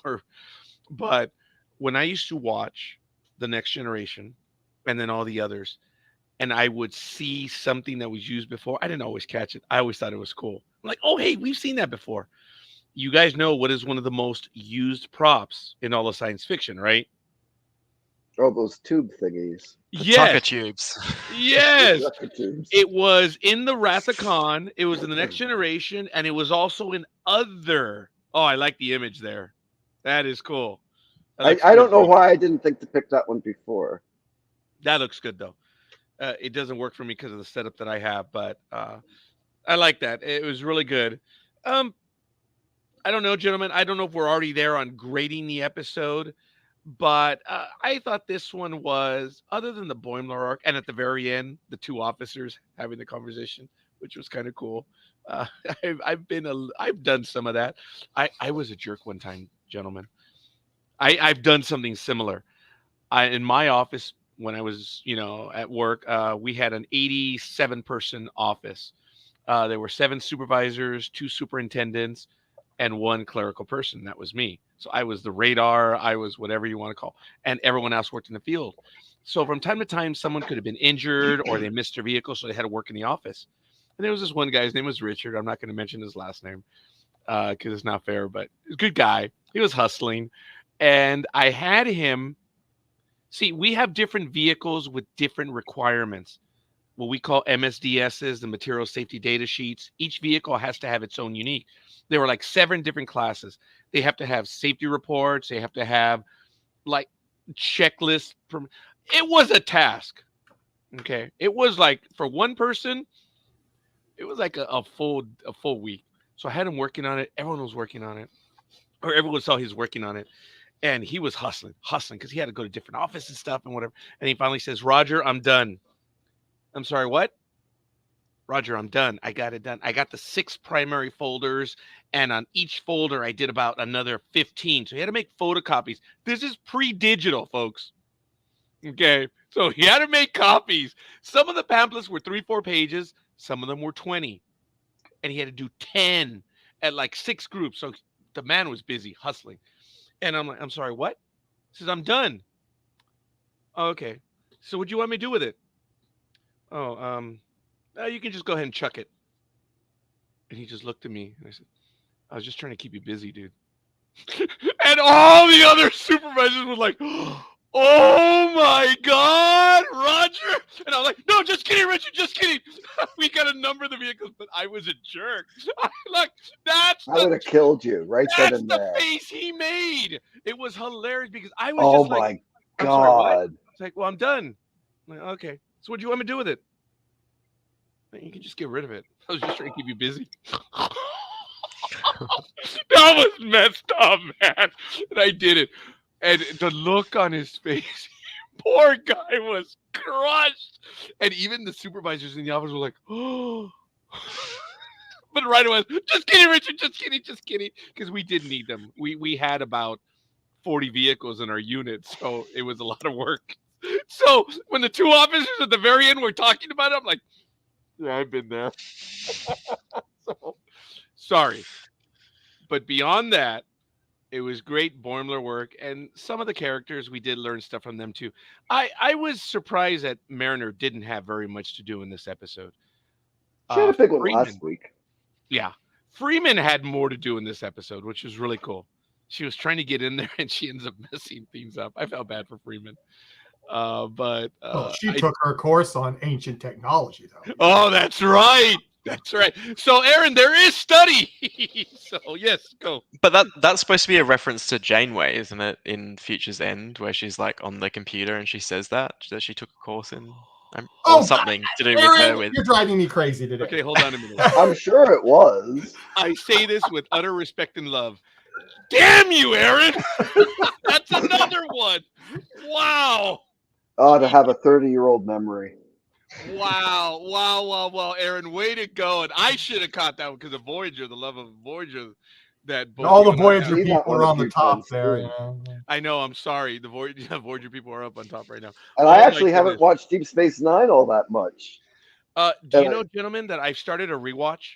[SPEAKER 1] but when I used to watch The Next Generation and then all the others, and I would see something that was used before, I didn't always catch it. I always thought it was cool. I'm like, oh, hey, we've seen that before. You guys know what is one of the most used props in all of science fiction, right?
[SPEAKER 2] Oh, those tube thingies.
[SPEAKER 4] Tucker
[SPEAKER 1] Yes.
[SPEAKER 4] tubes.
[SPEAKER 1] Yes.
[SPEAKER 2] Tucker tubes.
[SPEAKER 1] It was in the Wrath of Khan. It was in The Next Generation, and it was also in other. Oh, I like the image there. That is cool.
[SPEAKER 2] I don't know why I didn't think to pick that one before.
[SPEAKER 1] That looks good though. It doesn't work for me because of the setup that I have, but I like that. It was really good. I don't know, gentlemen. I don't know if we're already there on grading the episode, but I thought this one was, other than the Boimler arc, and at the very end, the two officers having the conversation, which was kind of cool. Uh, I've done some of that. I was a jerk one time, gentlemen. I've done something similar. In my office when I was, at work, we had an 87 person office. There were 7 supervisors, 2 superintendents, and 1 clerical person. That was me. So I was the radar, I was whatever you want to call, and everyone else worked in the field. So from time to time, someone could have been injured or they missed their vehicle, so they had to work in the office. And there was this one guy, his name was Richard. I'm not going to mention his last name because it's not fair, but he's a good guy. He was hustling. And I had him see, we have different vehicles with different requirements. What we call MSDSs, the material safety data sheets. Each vehicle has to have its own unique. There were like 7 different classes. They have to have safety reports. They have to have like checklists. It was a task. Okay. It was like for one person, it was like a full week. So I had him working on it. Everyone was working on it, or everyone saw he was working on it. And he was hustling because he had to go to different offices and stuff and whatever. And he finally says, Roger, I'm done. I'm sorry, what? Roger, I'm done. I got it done. I got the 6 primary folders, and on each folder, I did about another 15. So he had to make photocopies. This is pre-digital, folks. Okay, so he had to make copies. Some of the pamphlets were 3-4 pages. Some of them were 20. And he had to do 10 at like 6 groups. So the man was busy hustling. And I'm like, I'm sorry, what? He says, I'm done. Oh, okay. So what do you want me to do with it? Oh, you can just go ahead and chuck it. And he just looked at me and I said, I was just trying to keep you busy, dude. And all the other supervisors were like, oh my God, Roger. And I was like, no, just kidding, Richard, just kidding. We got to number the vehicles, but I was a jerk. Look, I
[SPEAKER 2] would have killed you right then
[SPEAKER 1] that's
[SPEAKER 2] and
[SPEAKER 1] the
[SPEAKER 2] there.
[SPEAKER 1] face he made. It was hilarious because I was
[SPEAKER 2] Oh
[SPEAKER 1] just like,
[SPEAKER 2] my
[SPEAKER 1] I'm sorry, what?
[SPEAKER 2] God.
[SPEAKER 1] It's like, well, I'm done. I'm like, okay. So what do you want me to do with it? You can just get rid of it. I was just trying to keep you busy. That was messed up, man. And I did it. And the look on his face, poor guy was crushed. And even the supervisors in the office were like, oh. But right away, just kidding, Richard, just kidding. Because we did need them. We had about 40 vehicles in our unit, so it was a lot of work. So when the 2 officers at the very end were talking about it, I'm like, yeah, I've been there. So, sorry. But beyond that, it was great Boimler work. And some of the characters, we did learn stuff from them too. I was surprised that Mariner didn't have very much to do in this episode.
[SPEAKER 2] She had a big one
[SPEAKER 1] Freeman,
[SPEAKER 2] last week.
[SPEAKER 1] Yeah. Freeman had more to do in this episode, which was really cool. She was trying to get in there and she ends up messing things up. I felt bad for Freeman. But
[SPEAKER 3] she took her course on ancient technology, though.
[SPEAKER 1] Oh, that's right. That's right. So, Aaron, there is study. So, yes, go.
[SPEAKER 4] But that's supposed to be a reference to Janeway, isn't it? In Future's End, where she's like on the computer and she says that she took a course in something to do with her.
[SPEAKER 3] You're driving me crazy today.
[SPEAKER 1] Okay, hold on a minute.
[SPEAKER 2] I'm sure it was.
[SPEAKER 1] I say this with utter respect and love. Damn you, Aaron! That's another one. Wow.
[SPEAKER 2] Oh, to have a 30-year-old memory.
[SPEAKER 1] Wow, Aaron, way to go. And I should have caught that one because of Voyager, the love of Voyager.
[SPEAKER 3] All the Voyager people are on the top there. Yeah.
[SPEAKER 1] I know, I'm sorry. The Voyager people are up on top right now.
[SPEAKER 2] And I actually haven't watched Deep Space Nine all that much.
[SPEAKER 1] Do you know, gentlemen, that I've started a rewatch?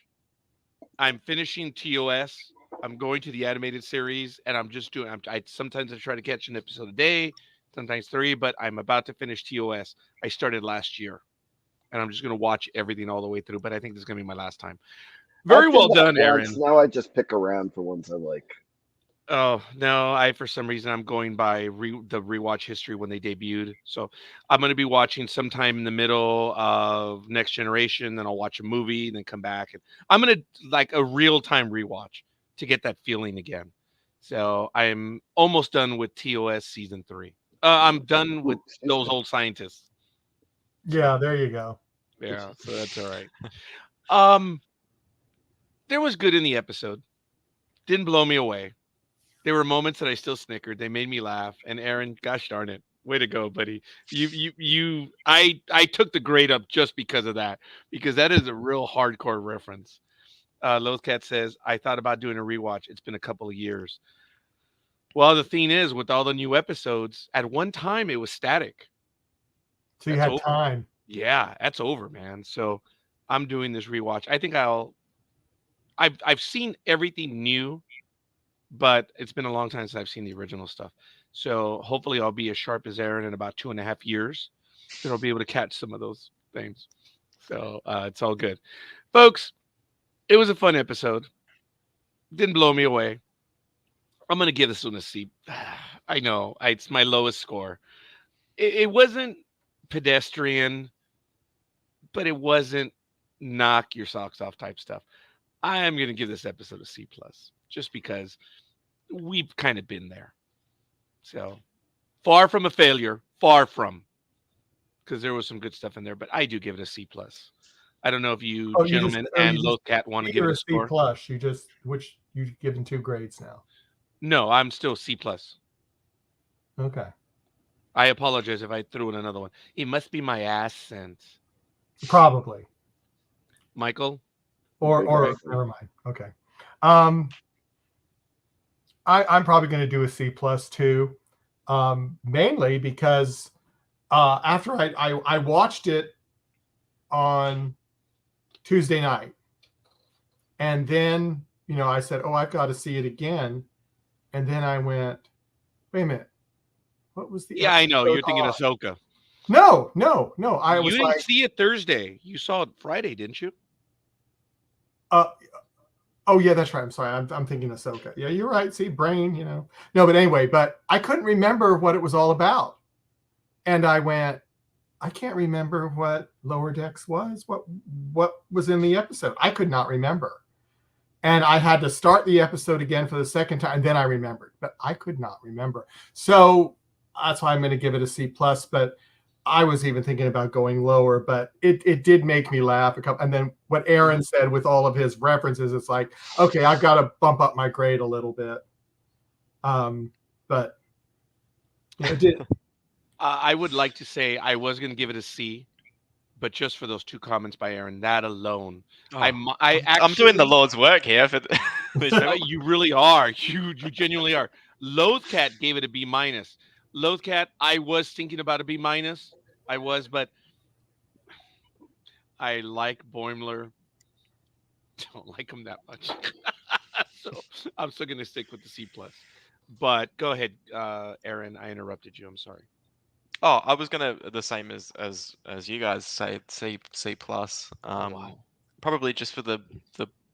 [SPEAKER 1] I'm finishing TOS. I'm going to the animated series, and I'm just doing. Sometimes I try to catch an episode a day, sometimes 3, but I'm about to finish TOS. I started last year, and I'm just going to watch everything all the way through. But I think this is going to be my last time. Very well done, Aaron.
[SPEAKER 2] Now I just pick around for ones I like.
[SPEAKER 1] Oh no! For some reason I'm going by the rewatch history when they debuted. So I'm going to be watching sometime in the middle of Next Generation. Then I'll watch a movie, and then come back, and I'm going to like a real time rewatch to get that feeling again. So I'm almost done with TOS season 3. I'm done with those old scientists.
[SPEAKER 3] Yeah, there you go.
[SPEAKER 1] Yeah, so that's all right. There was good in the episode. Didn't blow me away. There were moments that I still snickered. They made me laugh. And Aaron, gosh darn it, way to go, buddy! I took the grade up just because of that, because that is a real hardcore reference. Lothcat says, I thought about doing a rewatch. It's been a couple of years. Well, the thing is, with all the new episodes, at one time it was static.
[SPEAKER 3] So you
[SPEAKER 1] That's
[SPEAKER 3] had
[SPEAKER 1] over.
[SPEAKER 3] time.
[SPEAKER 1] Yeah, that's over, man. So I'm doing this rewatch. I think I've seen everything new, but it's been a long time since I've seen the original stuff. So hopefully I'll be as sharp as Aaron in about 2.5 years. Then I'll be able to catch some of those things. So it's all good. Folks, it was a fun episode. Didn't blow me away. I'm going to give this one a C. I know. It's my lowest score. It wasn't pedestrian, but it wasn't knock your socks off type stuff. I am going to give this episode a C+, just because we've kind of been there. So far from a failure, far from, because there was some good stuff in there, but I do give it a C+. I don't know if you gentlemen and Lothcat want to give it a score.
[SPEAKER 3] C+. You've given 2 grades now.
[SPEAKER 1] No, I'm still C+.
[SPEAKER 3] Okay.
[SPEAKER 1] I apologize if I threw in another one. It must be my accent.
[SPEAKER 3] Probably.
[SPEAKER 1] Michael?
[SPEAKER 3] Or never mind. Okay. I'm probably going to do a C+ too. Mainly because after I watched it on Tuesday night, and then I said, oh, I've got to see it again, and then I went, wait a minute, what was the
[SPEAKER 1] I know you're thinking Ahsoka.
[SPEAKER 3] No, I was
[SPEAKER 1] didn't see it Thursday. You saw it Friday, didn't you?
[SPEAKER 3] Oh yeah, that's right. I'm sorry. I'm thinking Ahsoka. Yeah, you're right. See, brain, No, but anyway, but I couldn't remember what it was all about. And I went, I can't remember what Lower Decks was. What was in the episode? I could not remember. And I had to start the episode again for the second time, and then I remembered, but I could not remember. So that's why I'm going to give it a C+, but I was even thinking about going lower, but it did make me laugh a couple. And then what Aaron said with all of his references, it's like, okay, I've got to bump up my grade a little bit. But it did.
[SPEAKER 1] I would like to say I was going to give it a C, but just for those 2 comments by Aaron, that alone, I'm
[SPEAKER 4] doing the Lord's work here. For
[SPEAKER 1] you really are. You genuinely are. Lothcat gave it a B-. Lothcat, I was thinking about a B-. I was, but I like Boimler. Don't like him that much. So I'm still going to stick with the C+. But go ahead, Aaron. I interrupted you. I'm sorry.
[SPEAKER 4] Oh, I was gonna the same as you guys say, C+.
[SPEAKER 1] Wow.
[SPEAKER 4] Probably just for the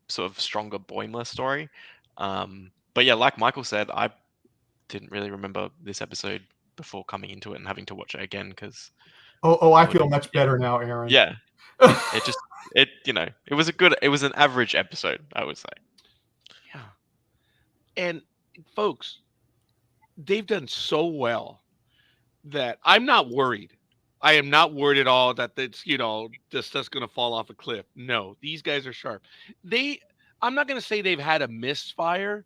[SPEAKER 4] sort of stronger Boimler story. But yeah, like Michael said, I didn't really remember this episode before coming into it and having to watch it again because.
[SPEAKER 3] I feel much better now, Aaron.
[SPEAKER 4] Yeah. It was an average episode, I would say.
[SPEAKER 1] Yeah. And folks, they've done so well that I'm not worried. I am not worried at all that it's, this stuff's going to fall off a cliff. No, these guys are sharp. I'm not going to say they've had a misfire,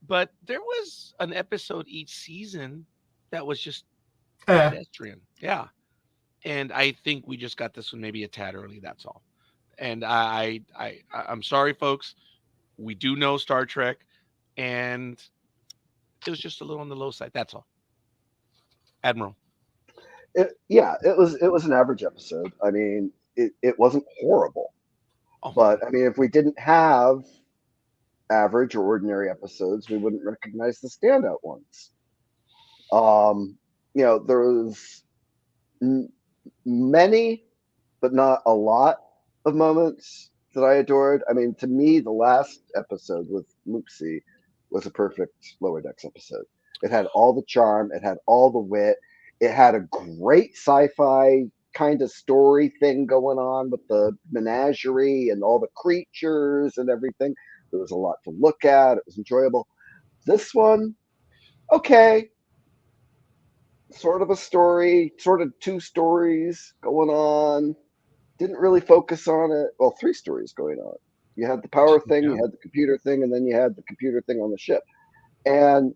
[SPEAKER 1] but there was an episode each season that was just pedestrian. Yeah. And I think we just got this one maybe a tad early. That's all. And I'm sorry, folks. We do know Star Trek, and it was just a little on the low side. That's all. Admiral.
[SPEAKER 2] It was an average episode. I mean, it wasn't horrible. But I mean, if we didn't have average or ordinary episodes, we wouldn't recognize the standout ones. There was many, but not a lot of moments that I adored. I mean, to me, the last episode with Moopsie was a perfect Lower Decks episode. It had all the charm. It had all the wit. It had a great sci-fi kind of story thing going on with the menagerie and all the creatures and everything. There was a lot to look at. It was enjoyable. This one, okay. Sort of a story, sort of 2 stories going on. Didn't really focus on it. Well, 3 stories going on. You had the power thing, you had the computer thing, and then you had the computer thing on the ship. And,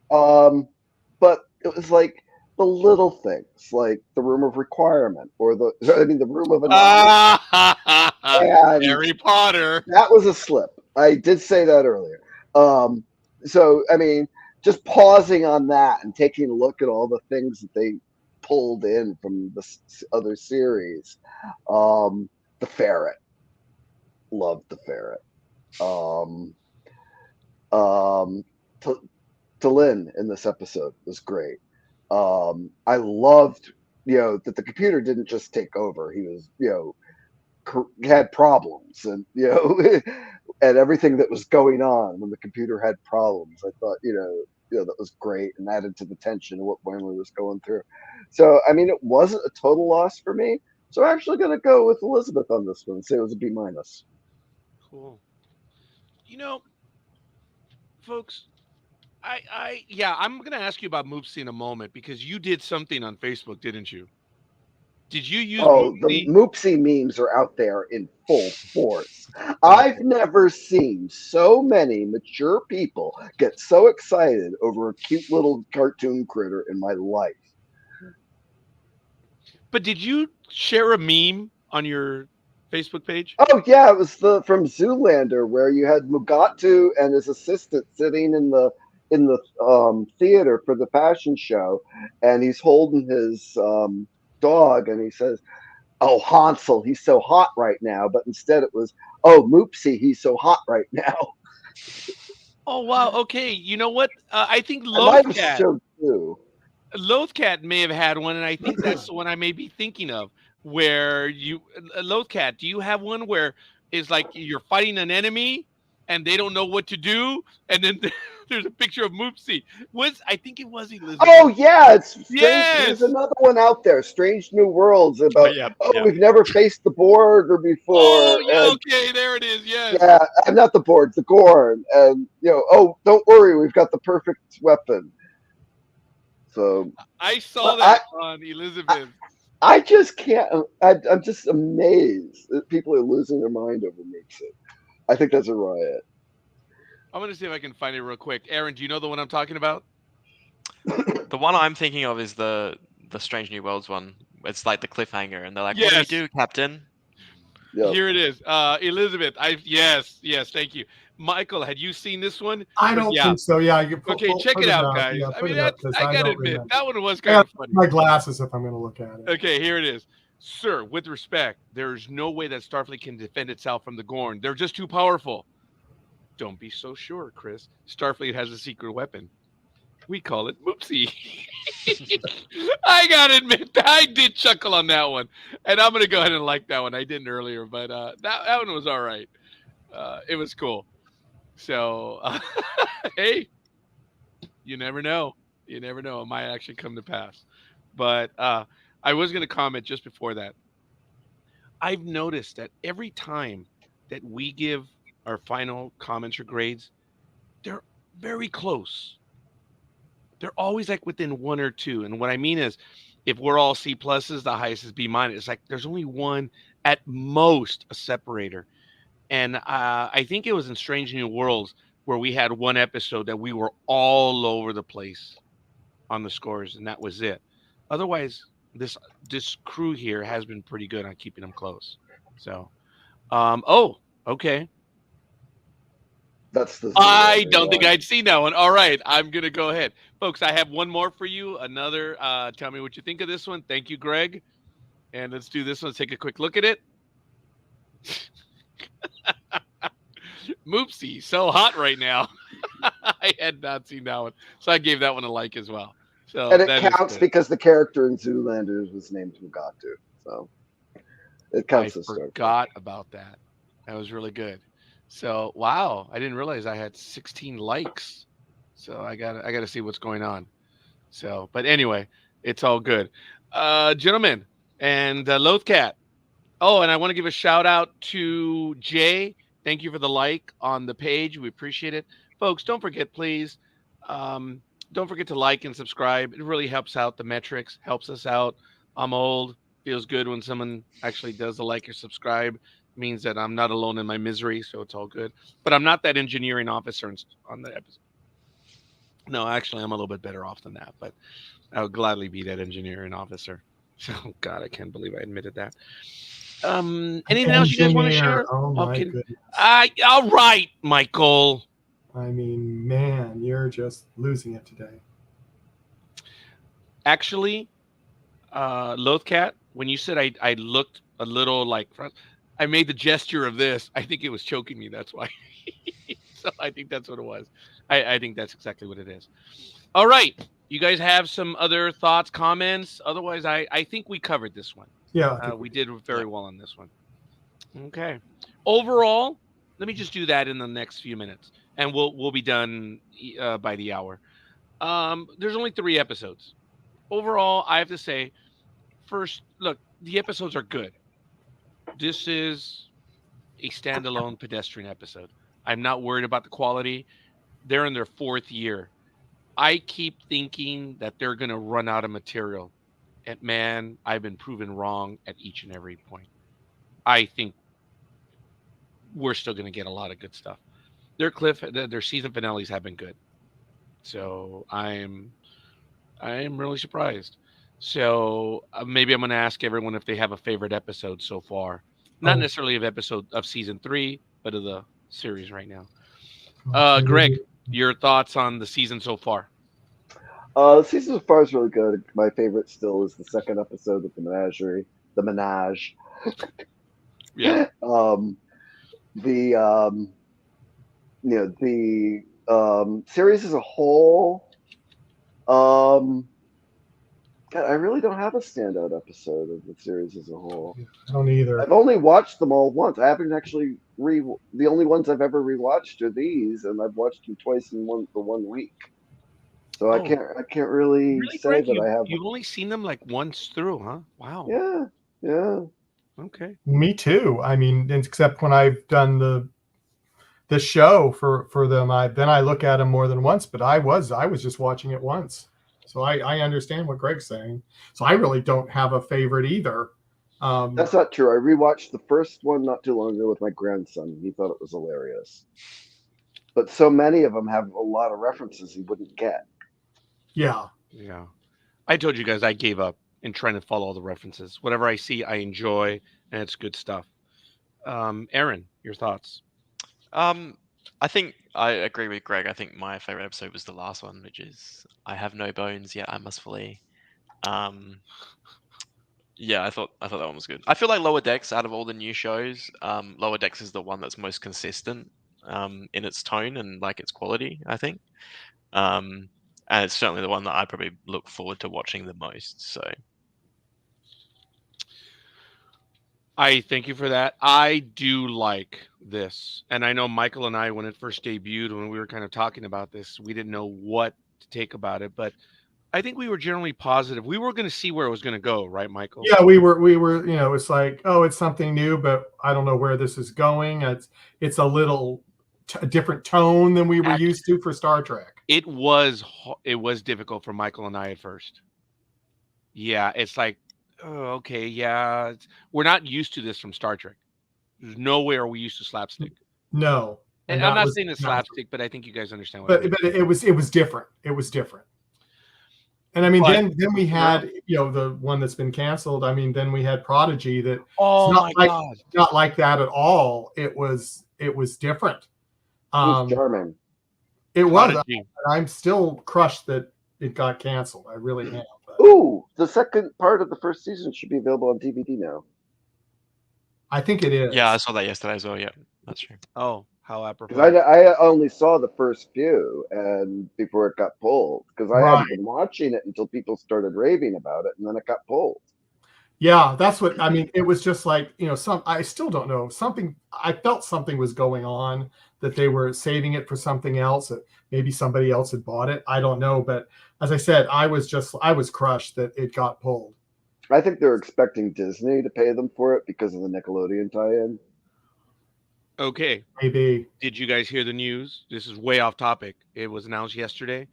[SPEAKER 2] but it was like the little things, like the room of requirement or the room of
[SPEAKER 1] Harry Potter.
[SPEAKER 2] That was a slip. I did say that earlier. So I mean, just pausing on that and taking a look at all the things that they pulled in from the other series. The ferret, loved the ferret. Um, um, T'Lyn in this episode was great. I loved, that the computer didn't just take over. He was, had problems, and and everything that was going on when the computer had problems. I thought, that was great and added to the tension of what Boimler was going through. So, I mean, it wasn't a total loss for me. So I'm actually going to go with Elizabeth on this one and say it was a B minus.
[SPEAKER 1] Cool. Folks, I'm going to ask you about Moopsie in a moment because you did something on Facebook, didn't you? Did you use
[SPEAKER 2] Oh, the
[SPEAKER 1] Moopsie?
[SPEAKER 2] Moopsie memes are out there in full force. I've never seen so many mature people get so excited over a cute little cartoon critter in my life.
[SPEAKER 1] But did you share a meme on your Facebook page?
[SPEAKER 2] Oh yeah, it was from Zoolander where you had Mugatu and his assistant sitting in the theater for the fashion show, and he's holding his dog, and he says, "Oh, Hansel, he's so hot right now," but instead it was, "Oh, Moopsie, he's so hot right now."
[SPEAKER 1] Oh wow. Okay. You know what? I think
[SPEAKER 2] I might have showed too.
[SPEAKER 1] Lothcat may have had one, and I think that's the one I may be thinking of. Where Lothcat, do you have one where it's like you're fighting an enemy and they don't know what to do, and then there's a picture of Moopsie? I think it was Elizabeth.
[SPEAKER 2] Oh yeah, it's strange.
[SPEAKER 1] Yes.
[SPEAKER 2] There's another one out there, Strange New Worlds, about we've never faced the Borg before.
[SPEAKER 1] Oh yeah, okay, there it is. Yes.
[SPEAKER 2] Yeah, I'm not the Borg, the Gorn, and oh, don't worry, we've got the perfect weapon. So
[SPEAKER 1] I saw that on Elizabeth.
[SPEAKER 2] I just can't. I'm just amazed that people are losing their mind over Moopsie. I think that's a riot.
[SPEAKER 1] I'm gonna see if I can find it real quick. Aaron, do you know the one I'm talking about?
[SPEAKER 4] The one I'm thinking of is the Strange New Worlds one. It's like the cliffhanger, and they're like,
[SPEAKER 1] Yes.
[SPEAKER 4] "What do we do, Captain?"
[SPEAKER 2] Yep.
[SPEAKER 1] Here it is. Elizabeth. Yes, thank you. Michael, had you seen this one?
[SPEAKER 3] I don't think so. Yeah.
[SPEAKER 1] Okay, check it out, guys.
[SPEAKER 3] Yeah,
[SPEAKER 1] I mean,
[SPEAKER 3] I
[SPEAKER 1] gotta admit, that one was
[SPEAKER 3] I
[SPEAKER 1] kind
[SPEAKER 3] got
[SPEAKER 1] of funny.
[SPEAKER 3] my glasses if I'm going to look at it.
[SPEAKER 1] Okay, here it is. Sir, with respect, there's no way that Starfleet can defend itself from the Gorn. They're just too powerful. Don't be so sure, Chris. Starfleet has a secret weapon. We call it Moopsie. I gotta admit, I did chuckle on that one, and I'm gonna go ahead and like that one. I didn't earlier, but that one was all right. It was cool. So, hey, you never know. You never know. It might actually come to pass. But I was gonna comment just before that. I've noticed that every time that we give our final comments or grades, they're very close. They're always like within one or two. And what I mean is, if we're all C pluses, the highest is B minus. It's like there's only one at most a separator. And I think it was in Strange New Worlds where we had one episode that we were all over the place on the scores, and that was it. Otherwise, this crew here has been pretty good on keeping them close. So, okay. I don't think I'd seen that one. All right, I'm gonna go ahead, folks. I have one more for you. Another. Tell me what you think of this one. Thank you, Greg. And let's do this one. Let's take a quick look at it. Moopsie, so hot right now. I had not seen that one, so I gave that one a like as well. So
[SPEAKER 2] and it counts because the character in Zoolander was named Mugatu, so it counts.
[SPEAKER 1] I forgot about that. That was really good. So wow, I didn't realize I had 16 likes. So I gotta see what's going on. So, but anyway, it's all good, gentlemen, and Lothcat. Oh, and I want to give a shout out to Jay. Thank you for the like on the page. We appreciate it. Folks, don't forget, please. Don't forget to like and subscribe. It really helps out the metrics, helps us out. I'm old. Feels good when someone actually does the like or subscribe. It means that I'm not alone in my misery, so it's all good. But I'm not that engineering officer on the episode. No, actually, I'm a little bit better off than that. But I would gladly be that engineering officer. Oh, God, I can't believe I admitted that. Anything else you guys want to
[SPEAKER 3] Engineer.
[SPEAKER 1] share?
[SPEAKER 3] Oh my
[SPEAKER 1] Okay.
[SPEAKER 3] goodness.
[SPEAKER 1] All right, Michael.
[SPEAKER 3] I mean, man, you're just losing it today.
[SPEAKER 1] Actually, Lothcat, when you said I looked a little like, I made the gesture of this. I think it was choking me. That's why. So I think that's what it was. I think that's exactly what it is. All right. You guys have some other thoughts, comments? Otherwise, I think we covered this one.
[SPEAKER 3] Yeah, I think
[SPEAKER 1] We did very well on this one. Okay. Overall, let me just do that in the next few minutes, and we'll be done by the hour. There's only 3 episodes. Overall, I have to say, first, look, the episodes are good. This is a standalone pedestrian episode. I'm not worried about the quality. They're in their 4th year. I keep thinking that they're going to run out of material. And man, I've been proven wrong at each and every point. I think we're still going to get a lot of good stuff. Their season finales have been good. So I'm really surprised. So maybe I'm going to ask everyone if they have a favorite episode so far. Not necessarily of episode of season 3, but of the series right now. Greg, your thoughts on the season so far?
[SPEAKER 2] The season so far is really good. My favorite still is the second episode of the Menagerie, the Menage.
[SPEAKER 1] Yeah.
[SPEAKER 2] The series as a whole. God, I really don't have a standout episode of the series as a whole.
[SPEAKER 3] I don't either.
[SPEAKER 2] I've only watched them all once. I haven't actually the only ones I've ever rewatched are these, and I've watched them twice in one week. So I can't really say
[SPEAKER 1] Greg,
[SPEAKER 2] that I have.
[SPEAKER 1] You've only seen them like once through, huh? Wow.
[SPEAKER 2] Yeah.
[SPEAKER 1] Okay.
[SPEAKER 3] Me too. I mean, except when I've done the show for them, then I look at them more than once. But I was just watching it once, so I understand what Greg's saying. So I really don't have a favorite either.
[SPEAKER 2] That's not true. I rewatched the first one not too long ago with my grandson. He thought it was hilarious. But so many of them have a lot of references he wouldn't get.
[SPEAKER 3] Yeah.
[SPEAKER 1] I told you guys I gave up in trying to follow all the references. Whatever I see, I enjoy, and it's good stuff. Aaron, your thoughts?
[SPEAKER 4] I think I agree with Greg. I think my favorite episode was the last one, which is I have no bones yet I must flee. Yeah, I thought that one was good. I feel like Lower Decks, out of all the new shows, Lower Decks is the one that's most consistent in its tone and like its quality, I think. And it's certainly the one that I probably look forward to watching the most. So
[SPEAKER 1] I thank you for that. I do like this. And I know Michael and I, when it first debuted, when we were kind of talking about this, we didn't know what to take about it. But I think we were generally positive. We were going to see where it was going to go, right, Michael?
[SPEAKER 3] Yeah, we were, it's like, oh, it's something new, but I don't know where this is going. It's a little different tone than we were used to for Star Trek.
[SPEAKER 1] It was difficult for Michael and I at first. Yeah, it's like, oh, okay, yeah. We're not used to this from Star Trek. There's no way are we used to slapstick.
[SPEAKER 3] No.
[SPEAKER 1] And I'm not saying it's slapstick, but I think you guys understand what I mean.
[SPEAKER 3] But it was different. It was different. And I mean, then we had, the one that's been canceled. I mean, then we had Prodigy that not like that at all. It was different.
[SPEAKER 2] It was charming.
[SPEAKER 3] It was. I'm still crushed that it got canceled. I really am.
[SPEAKER 2] Ooh, the second part of the first season should be available on DVD now.
[SPEAKER 3] I think it is.
[SPEAKER 4] Yeah, I saw that yesterday as well. Yeah, that's true.
[SPEAKER 1] Oh, how apropos.
[SPEAKER 2] Because I only saw the first few and before it got pulled. Because I hadn't been watching it until people started raving about it, and then it got pulled.
[SPEAKER 3] Yeah, that's what I mean. It was just like, I still don't know. I felt something was going on, that they were saving it for something else. That maybe somebody else had bought it. I don't know. But as I said, I was crushed that it got pulled.
[SPEAKER 2] I think they're expecting Disney to pay them for it because of the Nickelodeon tie-in.
[SPEAKER 1] Okay.
[SPEAKER 3] Maybe.
[SPEAKER 1] Did you guys hear the news? This is way off topic. It was announced yesterday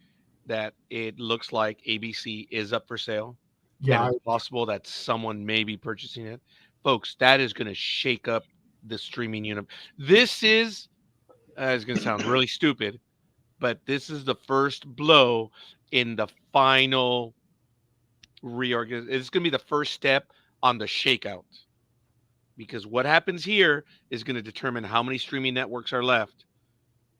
[SPEAKER 1] that it looks like ABC is up for sale.
[SPEAKER 3] Yeah.
[SPEAKER 1] And it's possible that someone may be purchasing it. Folks, that is going to shake up the streaming universe. This is, it's going to sound really stupid, but this is the first blow in the final reorganization. It's going to be the first step on the shakeout. because what happens here is going to determine how many streaming networks are left.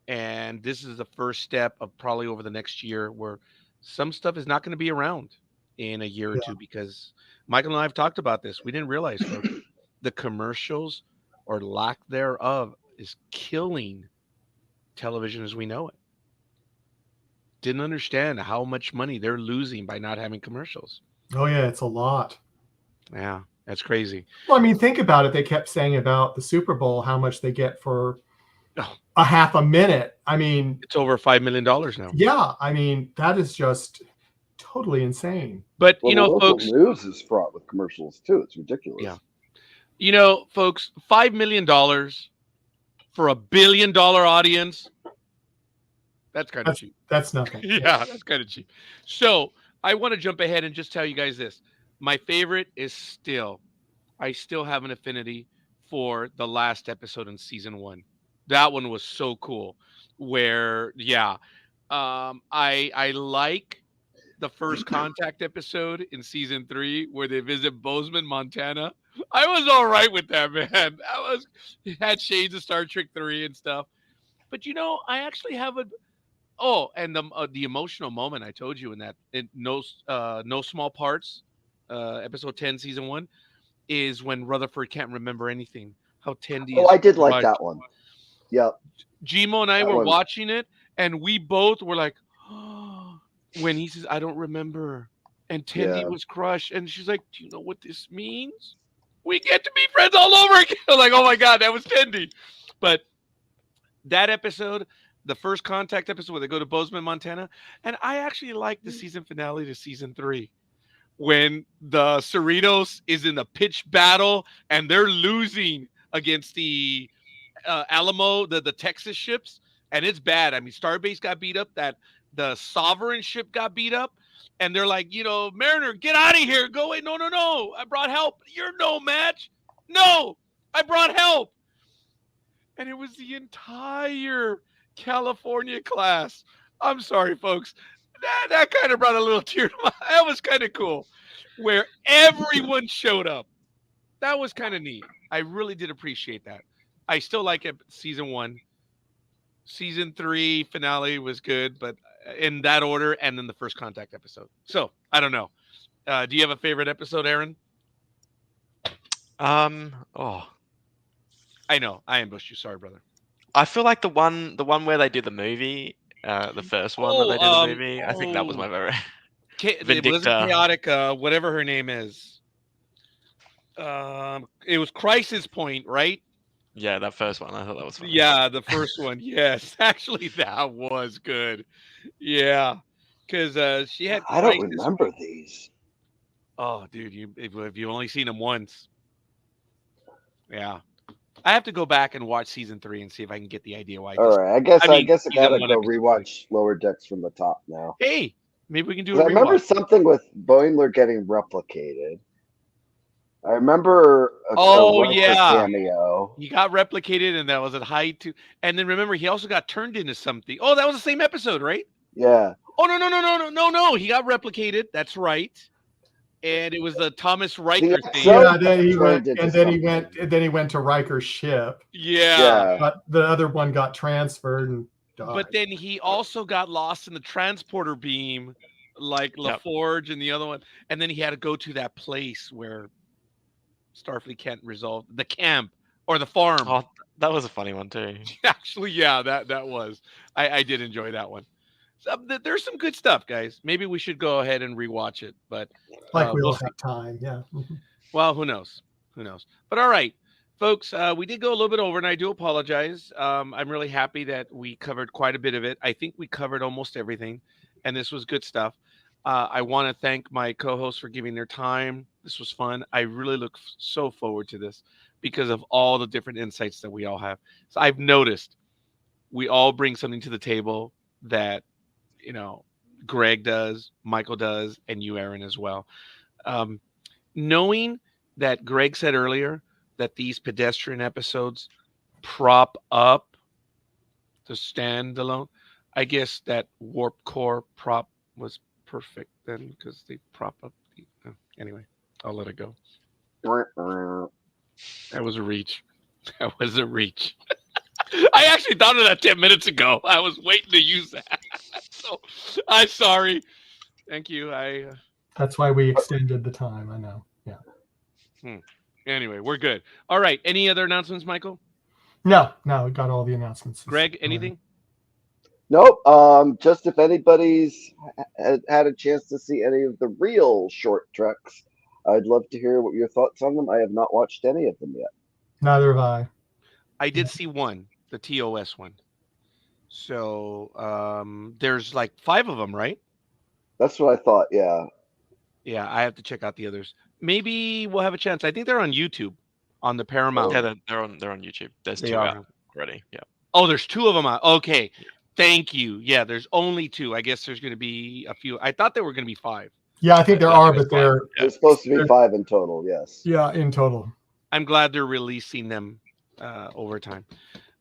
[SPEAKER 1] And this is the first step of probably over the next year where some stuff is not going to be around in a year or
[SPEAKER 3] Yeah.
[SPEAKER 1] two, because Michael and I have talked about this. We didn't realize, folks, the commercials or lack thereof is killing television as we know it. Didn't understand how much money they're losing by not having commercials.
[SPEAKER 3] Oh yeah, it's a lot.
[SPEAKER 1] Yeah, that's crazy.
[SPEAKER 3] Well, I mean, think about it. They kept saying about the Super Bowl how much they get for
[SPEAKER 1] Oh.
[SPEAKER 3] a half a minute. I mean,
[SPEAKER 1] It's over $5 million now.
[SPEAKER 3] yeah, I mean, that is just totally insane.
[SPEAKER 1] But,
[SPEAKER 2] Well,
[SPEAKER 1] you
[SPEAKER 2] the
[SPEAKER 1] know,
[SPEAKER 2] local
[SPEAKER 1] folks,
[SPEAKER 2] news is fraught with commercials too. It's ridiculous.
[SPEAKER 1] Yeah. you know, folks, $5 million for $1 billion audience, that's kind of cheap.
[SPEAKER 3] That's nothing.
[SPEAKER 1] Yeah, that's kind of cheap. So I want to jump ahead and just tell you guys this. My favorite is I still have an affinity for the last episode in season 1. That one was so cool. Where, I like the first contact episode in season 3 where they visit Bozeman, Montana. I was all right with that, man. It had shades of Star Trek 3 and stuff. But you know, I actually have and the emotional moment I told you in that no small parts, episode 10, season 1, is when Rutherford can't remember anything. How Tendi.
[SPEAKER 2] Oh, I did like that one. Yep.
[SPEAKER 1] Gmo and I
[SPEAKER 2] That
[SPEAKER 1] were
[SPEAKER 2] one.
[SPEAKER 1] watching it, and we both were like, when he says, "I don't remember," and Tendi
[SPEAKER 2] Yeah.
[SPEAKER 1] was crushed, and she's like, "Do you know what this means? We get to be friends all over again." Like, oh my god, that was Tendi. But that episode, the first contact episode where they go to Bozeman, Montana, and I actually like the season finale to season 3 when the Cerritos is in a pitch battle and they're losing against the Alamo, the Texas ships, and it's bad. I mean, Starbase got beat up. That the Sovereign ship got beat up, and they're like, Mariner, get out of here. Go away. No. I brought help. You're no match. No, I brought help. And it was the entire California class. I'm sorry, folks. That kind of brought a little tear to my eye. That was kind of cool. Where everyone showed up. That was kind of neat. I really did appreciate that. I still like it. Season 1. Season 3 finale was good, but in that order, and then the first contact episode. So, I don't know. Do you have a favorite episode, Aaron? I know. I ambushed you. Sorry, brother.
[SPEAKER 4] I feel like the one where they did the movie, the first one that they did the movie, I think that was my favorite.
[SPEAKER 1] It
[SPEAKER 4] Vindicta.
[SPEAKER 1] wasn't Chaotic, whatever her name is. It was Crisis Point, right?
[SPEAKER 4] Yeah, that first one. I thought that was funny.
[SPEAKER 1] Yeah, the first one. Yes, actually, that was good. Yeah, because she had.
[SPEAKER 2] I don't
[SPEAKER 1] Crisis-
[SPEAKER 2] remember these.
[SPEAKER 1] Oh, dude, if you only seen them once. Yeah, I have to go back and watch season 3 and see if I can get the idea why.
[SPEAKER 2] All right, I guess I
[SPEAKER 1] season
[SPEAKER 2] gotta
[SPEAKER 1] 1
[SPEAKER 2] go
[SPEAKER 1] episode.
[SPEAKER 2] rewatch Lower Decks from the top now.
[SPEAKER 1] Hey, maybe we can do
[SPEAKER 2] 'Cause
[SPEAKER 1] a
[SPEAKER 2] I remember
[SPEAKER 1] rewatch.
[SPEAKER 2] something with Boimler getting replicated. I remember a Riker
[SPEAKER 1] yeah.
[SPEAKER 2] cameo.
[SPEAKER 1] He got replicated, and that was at height too. And then remember, he also got turned into something. Oh, that was the same episode, right?
[SPEAKER 2] Yeah.
[SPEAKER 1] Oh no! He got replicated. That's right. And it was the Thomas Riker thing.
[SPEAKER 2] episode-
[SPEAKER 3] Yeah, then he
[SPEAKER 2] Turned
[SPEAKER 3] went,
[SPEAKER 2] into
[SPEAKER 3] and then
[SPEAKER 2] something.
[SPEAKER 3] he went to Riker's ship,
[SPEAKER 1] Yeah.
[SPEAKER 3] but the other one got transferred and died.
[SPEAKER 1] But then he also got lost in the transporter beam, like
[SPEAKER 4] Yep.
[SPEAKER 1] LaForge and the other one. And then he had to go to that place where Starfleet can't resolve the camp or the farm.
[SPEAKER 4] Oh, that was a funny one too.
[SPEAKER 1] Actually, yeah, that was. I did enjoy that one. So, there's some good stuff, guys. Maybe we should go ahead and rewatch it. But
[SPEAKER 3] like we
[SPEAKER 1] we'll
[SPEAKER 3] don't have time. Yeah. Mhm.
[SPEAKER 1] well, who knows? But all right, folks, we did go a little bit over, and I do apologize. I'm really happy that we covered quite a bit of it. I think we covered almost everything, and this was good stuff. I want to thank my co-hosts for giving their time. This was fun. I really look so forward to this because of all the different insights that we all have. So I've noticed we all bring something to the table that, Greg does, Michael does, and you, Aaron, as well. Knowing that Greg said earlier that these pedestrian episodes prop up the standalone, I guess that Warp Core prop was perfect then because they prop up the. Anyway, I'll let it go. That was a reach. That was a reach. I actually thought of that 10 minutes ago. I was waiting to use that. So I'm sorry. Thank you.
[SPEAKER 3] That's why we extended the time. I know. Yeah.
[SPEAKER 1] Anyway, we're good. All right. Any other announcements, Michael?
[SPEAKER 3] No, we got all the announcements.
[SPEAKER 1] Greg, anything?
[SPEAKER 2] Nope. Just if anybody's had a chance to see any of the real short treks, I'd love to hear what your thoughts on them. I have not watched any of them yet.
[SPEAKER 3] Neither have I.
[SPEAKER 1] I did see one, the TOS one. So there's like 5 of them, right?
[SPEAKER 2] That's what I thought. Yeah.
[SPEAKER 1] Yeah, I have to check out the others. Maybe we'll have a chance. I think they're on YouTube, on the Paramount.
[SPEAKER 4] Yeah, they're on YouTube. There's
[SPEAKER 1] They
[SPEAKER 4] 2
[SPEAKER 1] are.
[SPEAKER 4] out already. Yeah.
[SPEAKER 1] Oh, there's 2 of them out. Okay. Thank you. Yeah, there's only 2. I guess there's going to be a few. I thought there were going to be 5.
[SPEAKER 3] Yeah, I think there
[SPEAKER 4] I
[SPEAKER 3] are,
[SPEAKER 4] think
[SPEAKER 3] but
[SPEAKER 4] it's
[SPEAKER 3] they're
[SPEAKER 2] There's supposed to be 5 in total. Yes.
[SPEAKER 3] yeah in total.
[SPEAKER 1] I'm glad they're releasing them over time.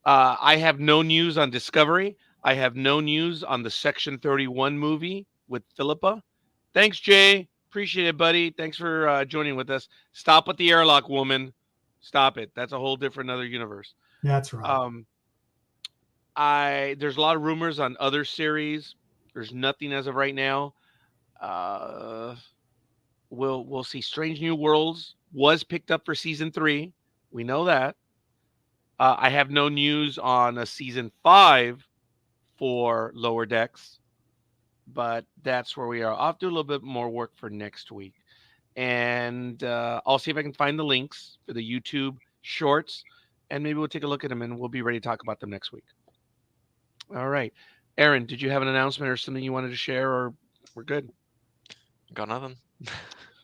[SPEAKER 1] I have no news on Discovery. I have no news on the Section 31 movie with Philippa. Thanks, Jay. Appreciate it, buddy. Thanks for joining with us. Stop with the airlock, woman. Stop it. That's a whole different other universe.
[SPEAKER 3] Yeah, that's right.
[SPEAKER 1] There's a lot of rumors on other series. There's nothing as of right now. We'll see. Strange New Worlds was picked up for season 3. We know that. I have no news on a season 5 for Lower Decks, but that's where we are. I'll do a little bit more work for next week, and I'll see if I can find the links for the YouTube shorts, and maybe we'll take a look at them, and we'll be ready to talk about them next week. All right, Aaron, did you have an announcement or something you wanted to share, or we're good?
[SPEAKER 4] Got nothing.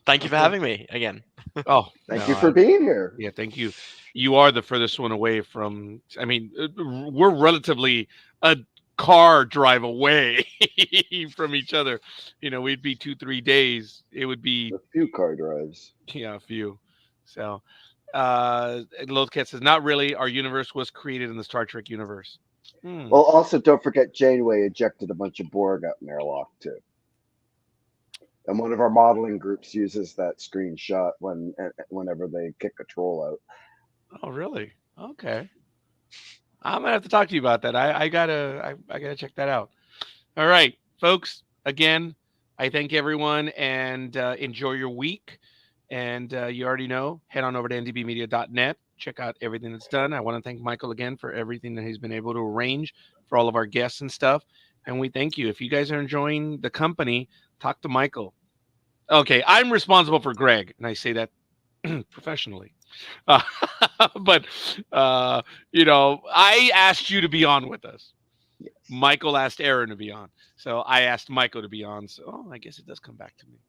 [SPEAKER 4] Thank you for having me again.
[SPEAKER 1] Oh,
[SPEAKER 2] Thank you for being here.
[SPEAKER 1] Yeah, thank you. You are the furthest one away from. I mean, we're relatively a car drive away from each other. You know, we'd be 2-3 days. It would be
[SPEAKER 2] A few car drives.
[SPEAKER 1] a few. So, Lothcat says, not really. Our universe was created in the Star Trek universe.
[SPEAKER 2] Well, also don't forget Janeway ejected a bunch of Borg out in airlock too. And one of our modeling groups uses that screenshot whenever they kick a troll out.
[SPEAKER 1] Oh, really? Okay. I'm gonna have to talk to you about that. I gotta check that out. All right, folks. Again, I thank everyone and enjoy your week. And you already know, head on over to ndbmedia.net. Check out everything that's done. I want to thank Michael again for everything that he's been able to arrange for all of our guests and stuff. And we thank you. If you guys are enjoying the company, talk to Michael. Okay, I'm responsible for Greg, and I say that professionally. But you know, I asked you to be on with us.
[SPEAKER 2] Yes.
[SPEAKER 1] Michael asked Aaron to be on, so I asked Michael to be on. So I guess it does come back to me.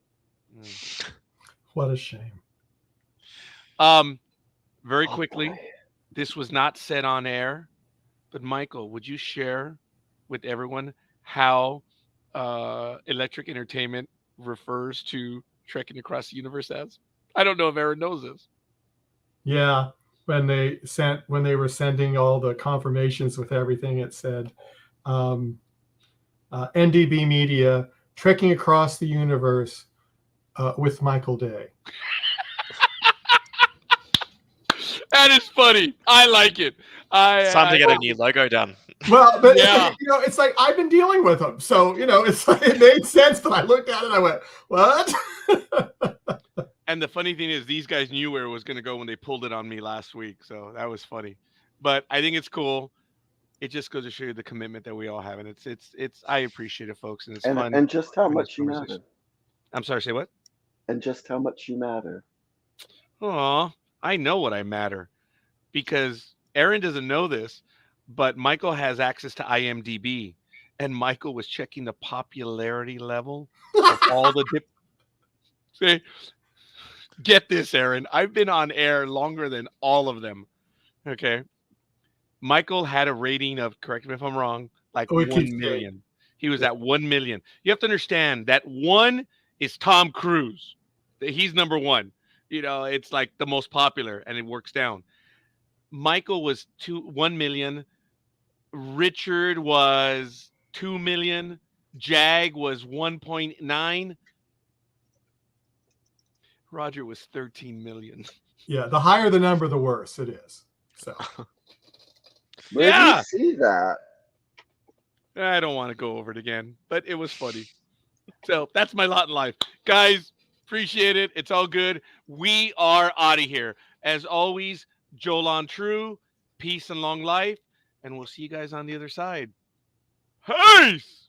[SPEAKER 3] What a shame.
[SPEAKER 1] Very quickly,
[SPEAKER 2] boy.
[SPEAKER 1] this was not said on air, but Michael, would you share with everyone how Electric Entertainment refers to Trekking Across the Universe as? I don't know if Aaron knows this.
[SPEAKER 3] Yeah, when they were sending all the confirmations with everything, it said NDB Media Trekking Across the Universe with Michael Day.
[SPEAKER 1] That is funny. I like it.
[SPEAKER 4] It's time to get a new logo done.
[SPEAKER 3] Well, but
[SPEAKER 1] Yeah.
[SPEAKER 3] you know, it's like I've been dealing with them, so you know, it's like it made sense. But I looked at it, and I went, "What?"
[SPEAKER 1] And the funny thing is, these guys knew where it was going to go when they pulled it on me last week, so that was funny. But I think it's cool. It just goes to show you the commitment that we all have, and it's. I appreciate it, folks, and it's fun.
[SPEAKER 2] And just how
[SPEAKER 1] having this
[SPEAKER 2] much you
[SPEAKER 1] conversation.
[SPEAKER 2] matter.
[SPEAKER 1] I'm sorry. Say what?
[SPEAKER 2] And just how much you matter.
[SPEAKER 1] Aw, I know what I matter, because Aaron doesn't know this, but Michael has access to IMDb, and Michael was checking the popularity level of all the See, get this, Aaron. I've been on air longer than all of them. Okay. Michael had a rating of, correct me if I'm wrong, like
[SPEAKER 3] Oh, it
[SPEAKER 1] 1
[SPEAKER 3] keeps
[SPEAKER 1] million. He was at 1 million. You have to understand that 1 is Tom Cruise. He's number 1. You know, it's like the most popular, and it works down. Michael was 1 million. Richard was 2 million. Jag was 1.9. Roger was 13 million.
[SPEAKER 3] Yeah, the higher the number, the worse it is. So
[SPEAKER 2] Where do
[SPEAKER 1] Yeah!
[SPEAKER 2] you see that?
[SPEAKER 1] I don't want to go over it again, but it was funny. So that's my lot in life. Guys, appreciate it. It's all good. We are out of here. As always, Jolan True, peace and long life, and we'll see you guys on the other side. Peace!